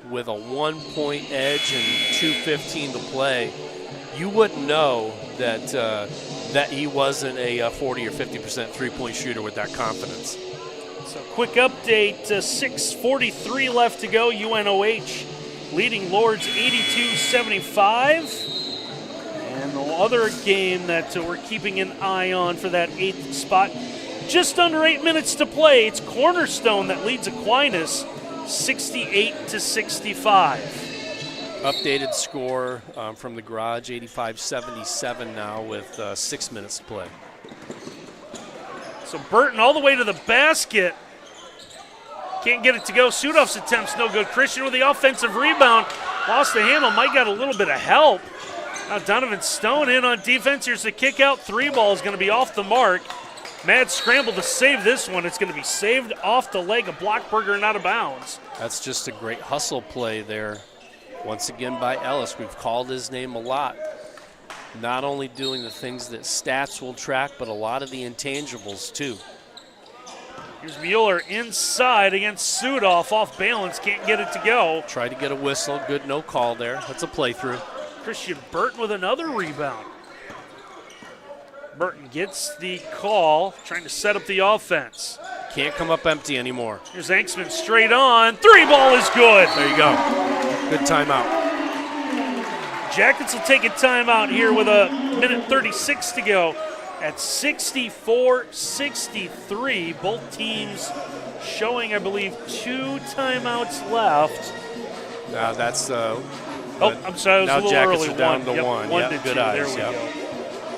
Speaker 2: with a 1-point edge and 2:15 to play, you wouldn't know that that he wasn't a 40 or 50% three-point shooter with that confidence.
Speaker 1: So quick update, 6:43 left to go. UNOH leading Lords 82-75. And the other game that we're keeping an eye on for that 8th spot, just under 8 minutes to play. It's Cornerstone that leads Aquinas 68-65.
Speaker 2: Updated score from the garage, 85-77 now with 6 minutes to play.
Speaker 1: So Burton all the way to the basket. Can't get it to go. Sudoff's attempt's no good. Christian with the offensive rebound. Lost the handle. Mike got a little bit of help. Now Donovan Stone in on defense. Here's the kick out. 3 ball is going to be off the mark. Mad scramble to save this one. It's going to be saved off the leg of Blockberger and out of bounds.
Speaker 2: That's just a great hustle play there. Once again by Ellis. We've called his name a lot. Not only doing the things that stats will track, but a lot of the intangibles too.
Speaker 1: Here's Mueller inside against Sudoff, off balance, can't get it to go.
Speaker 2: Tried to get a whistle, good no call there. That's a playthrough.
Speaker 1: Christian Burton with another rebound. Burton gets the call, trying to set up the offense.
Speaker 2: Can't come up empty anymore.
Speaker 1: Here's Anksman straight on. 3 ball is good.
Speaker 2: There you go. Good timeout.
Speaker 1: Jackets will take a timeout here with a minute 36 to go. At 64-63, both teams showing, I believe, 2 timeouts left.
Speaker 2: That's
Speaker 1: I'm sorry, it was
Speaker 2: now
Speaker 1: a little
Speaker 2: Jackets
Speaker 1: early.
Speaker 2: Are down to
Speaker 1: Yep,
Speaker 2: 1.
Speaker 1: One
Speaker 2: Yep,
Speaker 1: to
Speaker 2: good
Speaker 1: 2.
Speaker 2: eyes.
Speaker 1: There we
Speaker 2: Yep.
Speaker 1: go.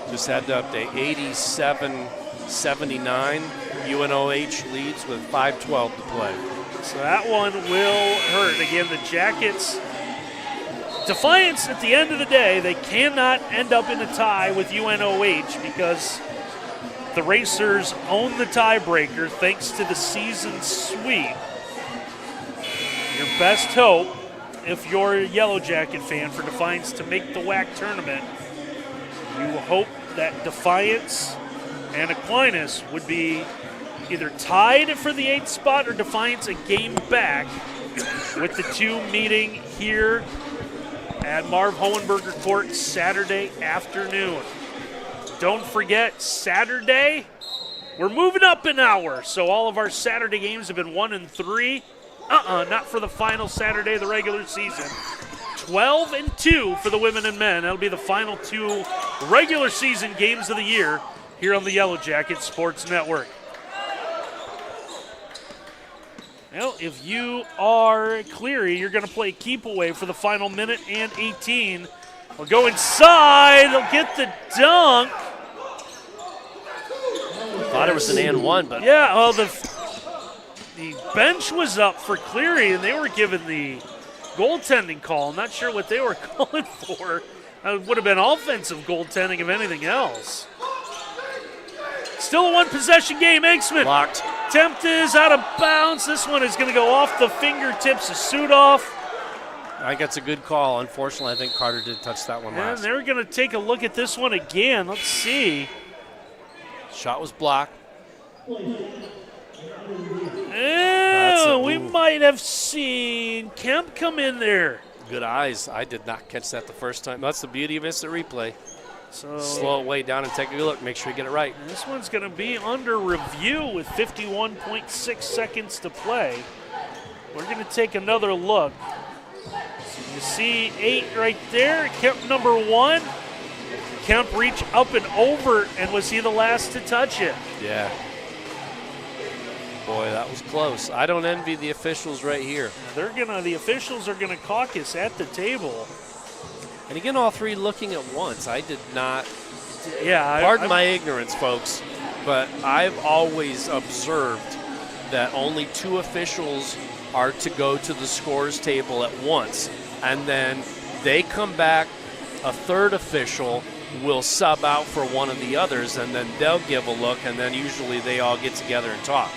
Speaker 2: Just had to update. 87-79. UNOH leads with 5:12 to play.
Speaker 1: So that one will hurt. Again, the Jackets. Defiance, at the end of the day, they cannot end up in a tie with UNOH because the Racers own the tiebreaker thanks to the season sweep. Your best hope, if you're a Yellow Jacket fan, for Defiance to make the WAC tournament, you hope that Defiance and Aquinas would be either tied for the 8th spot or Defiance a game back, with the 2 meeting here at Marv Hohenberger Court Saturday afternoon. Don't forget, Saturday, we're moving up an hour. So all of our Saturday games have been 1 and 3. Not for the final Saturday of the regular season. 12 and 2 for the women and men. That'll be the final 2 regular season games of the year here on the Yellow Jackets Sports Network. Well, if you are Cleary, you're going to play keep away for the final minute and 18. We'll go inside. They'll get the dunk.
Speaker 2: Thought it was an and one, but
Speaker 1: yeah, well, the bench was up for Cleary, and they were given the goaltending call. I'm not sure what they were calling for. It would have been offensive goaltending if anything else. Still a 1-possession game. Anksman
Speaker 2: blocked.
Speaker 1: Attempt is out of bounds. This one is going to go off the fingertips of Sudoff.
Speaker 2: I think that's a good call. Unfortunately, I think Carter did touch that one last.
Speaker 1: And they're going to take a look at this one again. Let's see.
Speaker 2: Shot was blocked.
Speaker 1: We might have seen Kemp come in there.
Speaker 2: Good eyes. I did not catch that the first time. That's the beauty of instant replay.
Speaker 1: So
Speaker 2: slow it way down and take a look. Make sure you get it right.
Speaker 1: This one's going to be under review with 51.6 seconds to play. We're going to take another look. So you see 8 right there. Kemp number 1. Kemp reach up and over, and was he the last to touch it?
Speaker 2: Yeah. Boy, that was close. I don't envy the officials right here.
Speaker 1: The officials are gonna caucus at the table.
Speaker 2: And again, all 3 looking at once. I did not.
Speaker 1: Yeah.
Speaker 2: Pardon my ignorance, folks, but I've always observed that only 2 officials are to go to the scores table at once, and then they come back. A 3rd official will sub out for one of the others, and then they'll give a look, and then usually they all get together and talk.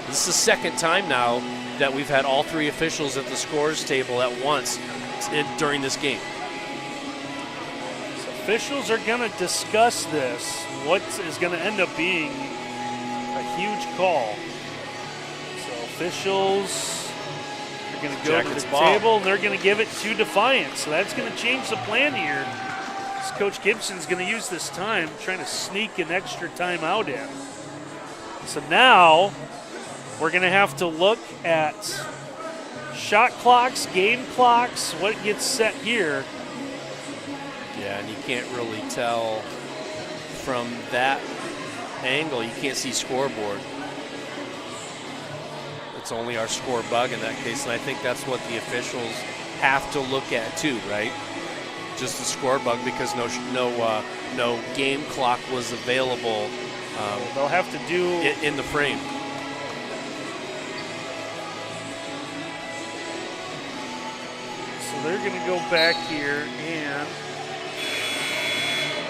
Speaker 2: This is the 2nd time now that we've had all 3 officials at the scores table at once during this game.
Speaker 1: So officials are going to discuss this, what is going to end up being a huge call. So officials are going to go to the table, and they're going to give it to Defiance. So that's going to change the plan here. Coach Gibson's going to use this time trying to sneak an extra timeout in. So now we're going to have to look at shot clocks, game clocks, what gets set here.
Speaker 2: Yeah, and you can't really tell from that angle. You can't see scoreboard. It's only our score bug in that case, and I think that's what the officials have to look at too, right? Just the score bug, because no game clock was available.
Speaker 1: They'll have to do
Speaker 2: in the frame.
Speaker 1: So they're going to go back here, and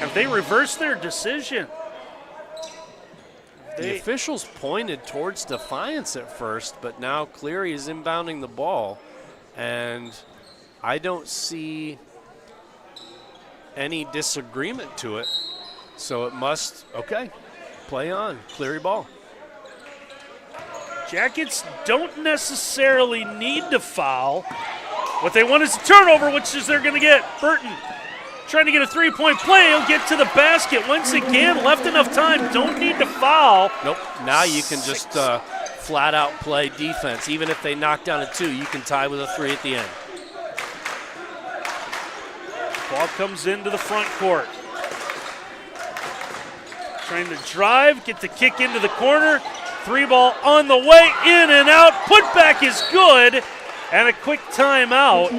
Speaker 1: have they reversed their decision?
Speaker 2: The officials pointed towards Defiance at first, but now Cleary is inbounding the ball, and I don't see any disagreement to it. So it must, okay, play on, Cleary ball.
Speaker 1: Jackets don't necessarily need to foul. What they want is a turnover, which is they're going to get. Burton trying to get a three-point play. He'll get to the basket once again. Left enough time. Don't need to foul.
Speaker 2: Nope. Now you can just flat-out play defense. Even if they knock down a 2, you can tie with a 3 at the end.
Speaker 1: Ball comes into the front court. Trying to drive, get the kick into the corner. 3-ball on the way, in and out. Putback is good, and a quick timeout.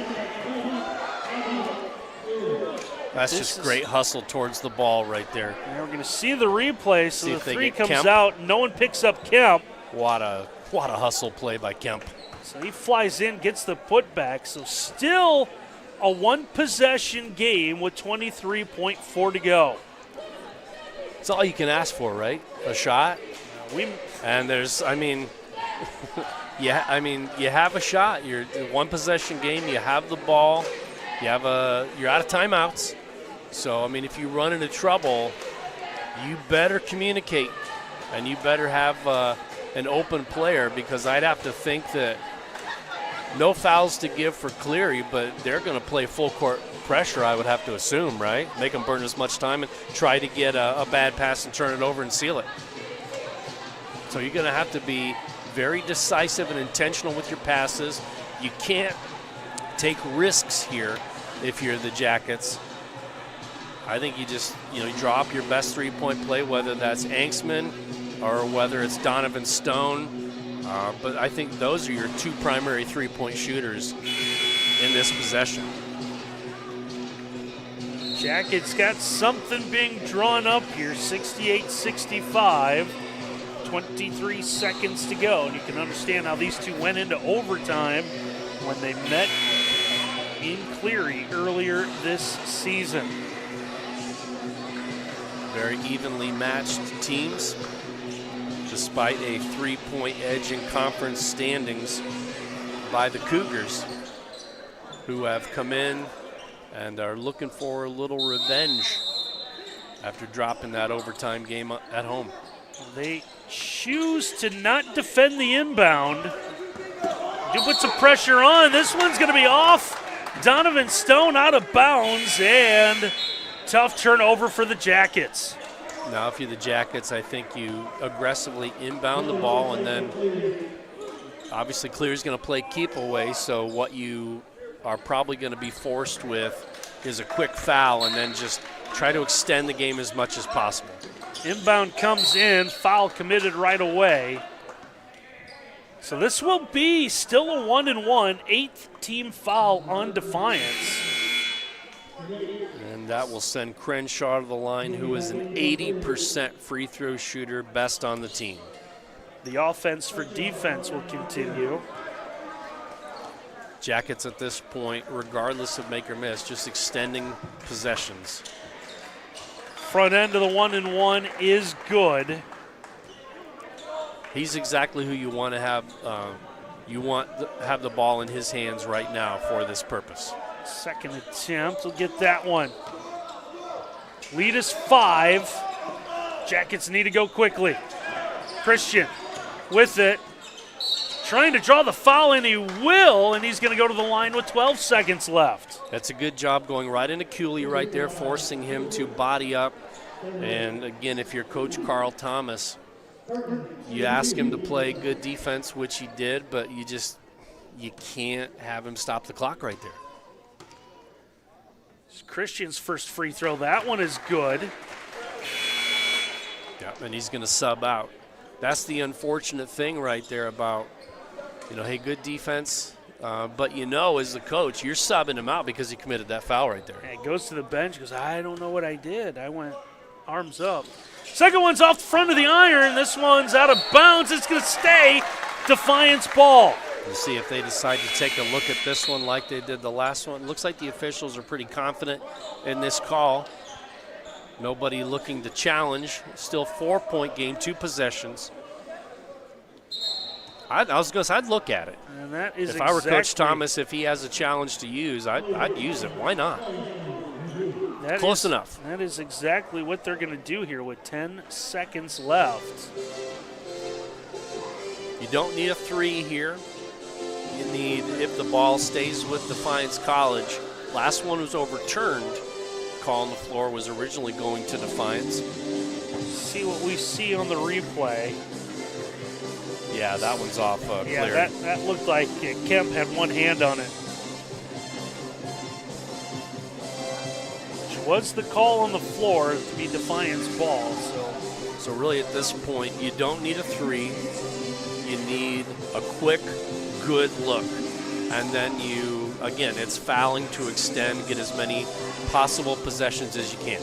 Speaker 2: That's just great hustle towards the ball right there.
Speaker 1: And we're going to see the replay, so the 3 comes
Speaker 2: Kemp.
Speaker 1: out. No one picks up Kemp.
Speaker 2: What a hustle play by Kemp.
Speaker 1: So he flies in, gets the putback. So still a one-possession game with 23.4 to go.
Speaker 2: That's all you can ask for, right? A shot. And there's, you have a shot. You're a one-possession game. You have the ball. You're out of timeouts. So, if you run into trouble, you better communicate, and you better have an open player, because I'd have to think that no fouls to give for Cleary, but they're going to play full court pressure, I would have to assume, right? Make them burn as much time and try to get a bad pass and turn it over and seal it. So you're going to have to be very decisive and intentional with your passes. You can't take risks here if you're the Jackets. I think you just, you draw up your best three-point play, whether that's Anksman or whether it's Donovan Stone. But I think those are your 2 primary three-point shooters in this possession.
Speaker 1: Jackets got something being drawn up here, 68-65. 23 seconds to go, and you can understand how these two went into overtime when they met in Cleary earlier this season.
Speaker 2: Very evenly matched teams, despite a 3-point edge in conference standings by the Cougars, who have come in and are looking for a little revenge after dropping that overtime game at home.
Speaker 1: They choose to not defend the inbound. Do put some pressure on. This one's going to be off. Donovan Stone out of bounds, and tough turnover for the Jackets.
Speaker 2: Now, if you're the Jackets, I think you aggressively inbound the ball, and then obviously Cleary's going to play keep away, so what you are probably going to be forced with is a quick foul and then just try to extend the game as much as possible.
Speaker 1: Inbound comes in, foul committed right away. So this will be still a 1-and-1, 8th team foul on Defiance.
Speaker 2: And that will send Crenshaw to the line, who is an 80% free throw shooter, best on the team.
Speaker 1: The offense for defense will continue.
Speaker 2: Jackets at this point, regardless of make or miss, just extending possessions.
Speaker 1: Front end of the 1-and-1 is good.
Speaker 2: He's exactly who you want to have. You want to have the ball in his hands right now for this purpose.
Speaker 1: Second attempt, we'll get that one. Lead is 5. Jackets need to go quickly. Christian with it. Trying to draw the foul, and he will, and he's going to go to the line with 12 seconds left.
Speaker 2: That's a good job going right into Cooley right there, forcing him to body up. And again, if you're Coach Carl Thomas, you ask him to play good defense, which he did, but you can't have him stop the clock right there.
Speaker 1: It's Christian's first free throw. That one is good.
Speaker 2: Yeah, and he's going to sub out. That's the unfortunate thing right there about, hey, good defense, but as the coach, you're subbing him out because he committed that foul right there.
Speaker 1: And he goes to the bench, goes, I don't know what I did. I went arms up. Second one's off the front of the iron. This one's out of bounds. It's going to stay Defiance ball.
Speaker 2: We'll see if they decide to take a look at this one like they did the last one. Looks like the officials are pretty confident in this call. Nobody looking to challenge. Still 4-point game, 2 possessions. I was going to say, I'd look at it.
Speaker 1: And that is
Speaker 2: if I were Coach Thomas, if he has a challenge to use, I'd use it. Why not? Close enough.
Speaker 1: That is exactly what they're going to do here with 10 seconds left.
Speaker 2: You don't need a 3 here. You need, if the ball stays with Defiance College. Last one was overturned. Call on the floor was originally going to Defiance.
Speaker 1: See what we see on the replay.
Speaker 2: Yeah, that one's off Cleary.
Speaker 1: Yeah, that looked like Kemp had one hand on it. Which was the call on the floor to be Defiance ball.
Speaker 2: So really at this point, you don't need a 3. You need a quick, good look. And then you, again, it's fouling to extend, get as many possible possessions as you can.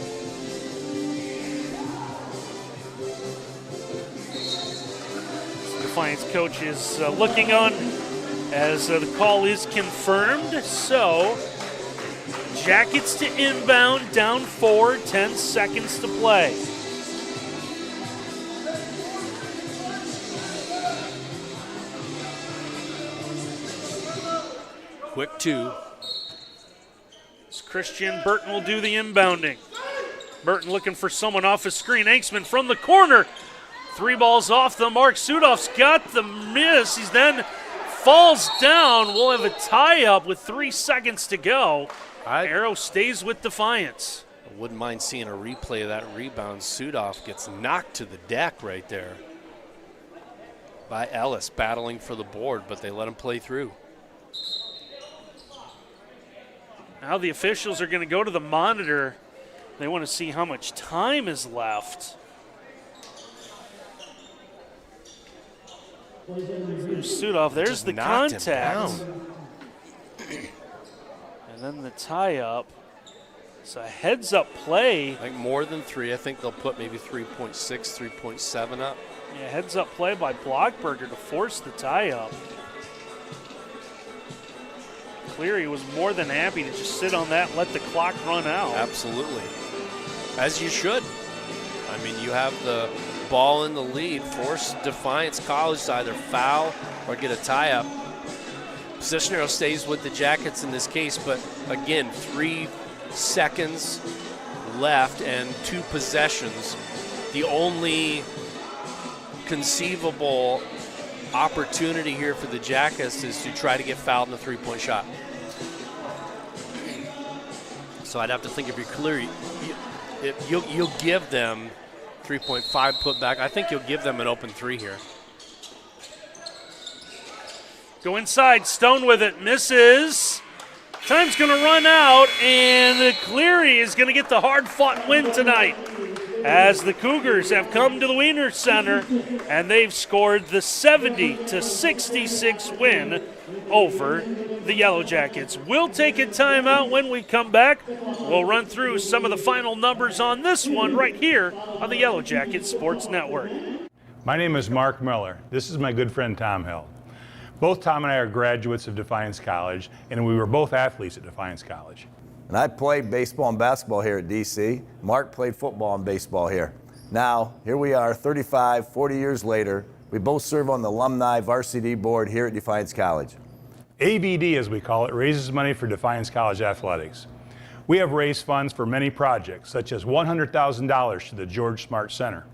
Speaker 1: Defiance coach is looking on as the call is confirmed. So, Jackets to inbound, down 4, 10 seconds to play.
Speaker 2: Quick 2.
Speaker 1: Christian Burton will do the inbounding. Burton looking for someone off his screen. Anksman from the corner. 3 balls off the mark. Sudhoff's got the miss. He then falls down. We'll have a tie-up with 3 seconds to go. Arrow stays with Defiance.
Speaker 2: I wouldn't mind seeing a replay of that rebound. Sudhoff gets knocked to the deck right there by Ellis, battling for the board, but they let him play through.
Speaker 1: Now the officials are going to go to the monitor. They want to see how much time is left. Sudhoff, there's the contact. And then the tie-up. It's a heads-up play.
Speaker 2: I think more than 3. I think they'll put maybe 3.6, 3.7 up.
Speaker 1: Yeah, heads-up play by Blockberger to force the tie-up. Cleary was more than happy to just sit on that and let the clock run out.
Speaker 2: Absolutely. As you should. I mean, you have the ball in the lead. Force Defiance College to either foul or get a tie-up. Possession arrow stays with the Jackets in this case, but again, 3 seconds left and 2 possessions. The only conceivable opportunity here for the Jackets is to try to get fouled in a 3-point shot. So I'd have to think if you're Cleary, you'll give them 3.5 put back. I think you'll give them an open 3 here.
Speaker 1: Go inside, Stone with it, misses. Time's going to run out, and Cleary is going to get the hard-fought win tonight as the Cougars have come to the Wiener Center, and they've scored the 70-66 win over the Yellow Jackets. We'll take a timeout. When we come back, we'll run through some of the final numbers on this one right here on the Yellow Jackets Sports Network.
Speaker 6: My name is Mark Miller. This is my good friend Tom Hill. Both Tom and I are graduates of Defiance College, and we were both athletes at Defiance College.
Speaker 7: And I played baseball and basketball here at DC. Mark played football and baseball here. Now, here we are 35, 40 years later. We both serve on the alumni varsity board here at Defiance College.
Speaker 6: AVD, as we call it, raises money for Defiance College athletics. We have raised funds for many projects, such as $100,000 to the George Smart Center,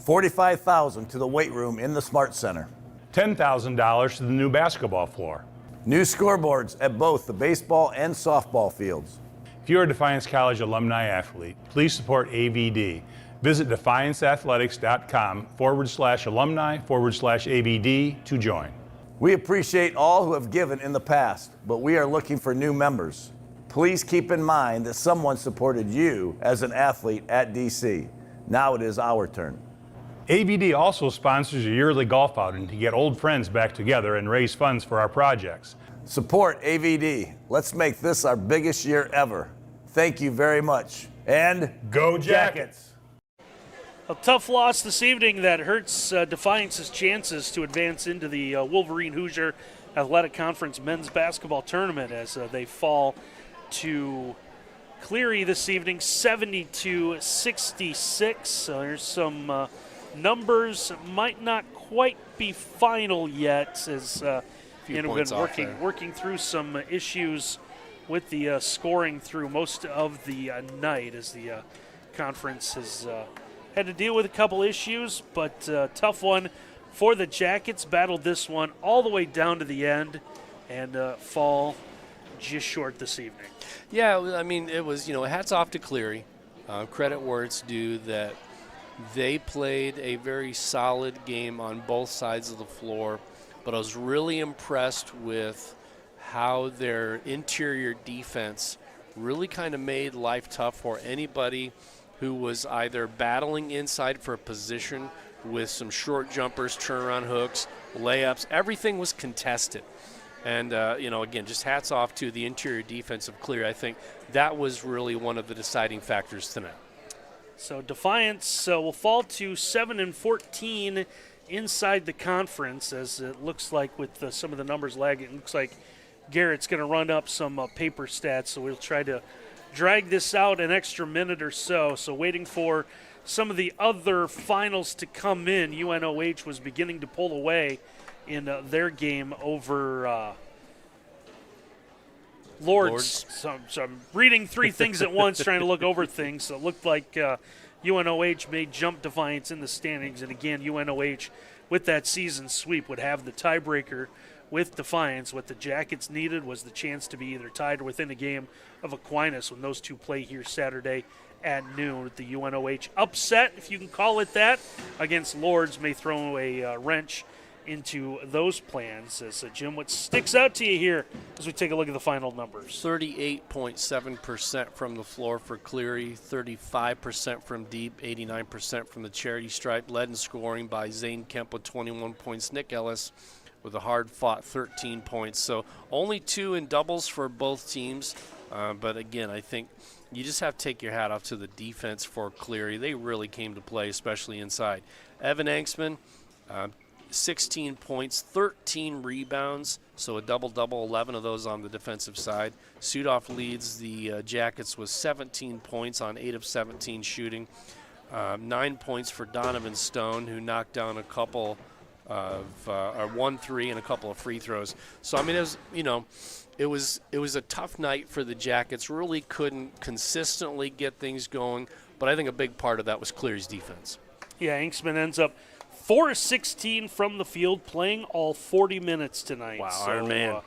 Speaker 7: $45,000 to the weight room in the Smart Center,
Speaker 6: $10,000 to the new basketball floor,
Speaker 7: new scoreboards at both the baseball and softball fields.
Speaker 6: If you're a Defiance College alumni athlete, please support AVD. Visit defianceathletics.com/alumni/AVD to join.
Speaker 7: We appreciate all who have given in the past, but we are looking for new members. Please keep in mind that someone supported you as an athlete at DC. Now it is our turn.
Speaker 6: AVD also sponsors a yearly golf outing to get old friends back together and raise funds for our projects.
Speaker 7: Support AVD. Let's make this our biggest year ever. Thank you very much. And
Speaker 6: go Jackets!
Speaker 1: A tough loss this evening that hurts Defiance's chances to advance into the Wolverine Hoosier Athletic Conference men's basketball tournament as they fall to Cleary this evening, 72-66. So there's some numbers might not quite be final yet, as we've been working through some issues with the scoring through most of the night, as the conference has had to deal with a couple issues, but tough one for the Jackets. Battled this one all the way down to the end and fall just short this evening.
Speaker 2: Yeah, I mean, it was, hats off to Cleary. Credit where it's due that they played a very solid game on both sides of the floor, but I was really impressed with how their interior defense really kind of made life tough for anybody who was either battling inside for a position with some short jumpers, turnaround hooks, layups. Everything was contested. And, again, just hats off to the interior defense of Cleary. I think that was really one of the deciding factors tonight.
Speaker 1: So Defiance will fall to 7-14 inside the conference, as it looks like with some of the numbers lagging. It looks like Garrett's going to run up some paper stats, so we'll try to drag this out an extra minute or so. So waiting for some of the other finals to come in. UNOH was beginning to pull away in their game over Lords. So I'm reading three things at once, trying to look over things. So it looked like UNOH may jump Defiance in the standings. And again, UNOH, with that season sweep, would have the tiebreaker with Defiance. What the Jackets needed was the chance to be either tied or within a game of Aquinas when those two play here Saturday at noon. The UNOH upset, if you can call it that, against Lords may throw a wrench into those plans. So, Jim, what sticks out to you here as we take a look at the final numbers?
Speaker 2: 38.7% from the floor for Cleary, 35% from deep, 89% from the charity stripe, led in scoring by Zane Kemp with 21 points, Nick Ellis with a hard-fought 13 points. So only 2 in doubles for both teams. But, again, I think you just have to take your hat off to the defense for Cleary. They really came to play, especially inside. Evan Angstman, 16 points, 13 rebounds, so a double-double, 11 of those on the defensive side. Sudoff leads the Jackets with 17 points on 8 of 17 shooting. 9 points for Donovan Stone, who knocked down a couple of 1-3 and a couple of free throws. So, I mean, it was a tough night for the Jackets. Really couldn't consistently get things going, but I think a big part of that was Cleary's defense.
Speaker 1: Yeah, Angstman ends up 4-16 from the field, playing all 40 minutes tonight.
Speaker 2: Wow,
Speaker 1: so,
Speaker 2: Iron Man.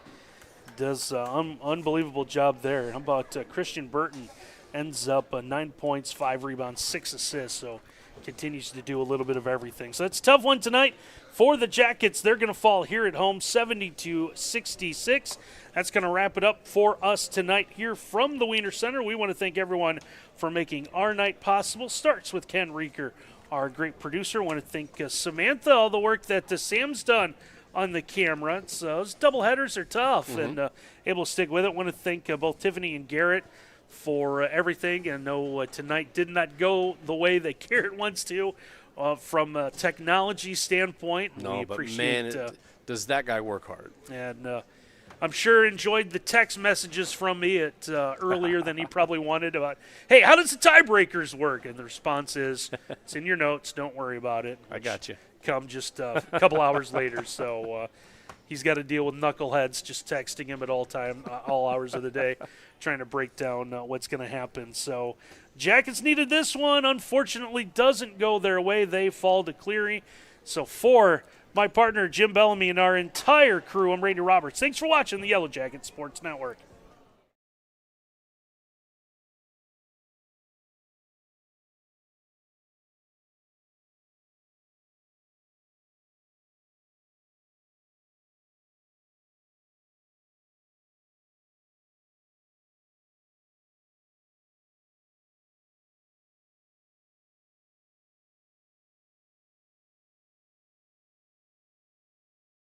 Speaker 1: Does unbelievable job there. How about Christian Burton? Ends up 9 points, 5 rebounds, 6 assists, so continues to do a little bit of everything. So that's a tough one tonight for the Jackets. They're going to fall here at home 70-66. That's going to wrap it up for us tonight here from the Wiener Center. We want to thank everyone for making our night possible. Starts with Ken Rieker, our great producer. I want to thank Samantha, all the work that Sam's done on the camera. Those doubleheaders are tough, and able to stick with it. I want to thank both Tiffany and Garrett for everything. I know tonight did not go the way that Garrett wants to from a technology standpoint.
Speaker 2: No,
Speaker 1: we
Speaker 2: but
Speaker 1: appreciate,
Speaker 2: man, does that guy work hard.
Speaker 1: And I'm sure enjoyed the text messages from me earlier than he probably wanted about, hey, how does the tiebreakers work? And the response is, it's in your notes, don't worry about it.
Speaker 2: I got you.
Speaker 1: Come just a couple hours later. So he's got to deal with knuckleheads just texting him at all hours of the day, trying to break down what's going to happen. So Jackets needed this one. Unfortunately, doesn't go their way. They fall to Cleary. So for my partner, Jim Bellamy, and our entire crew, I'm Randy Roberts. Thanks for watching the Yellow Jacket Sports Network.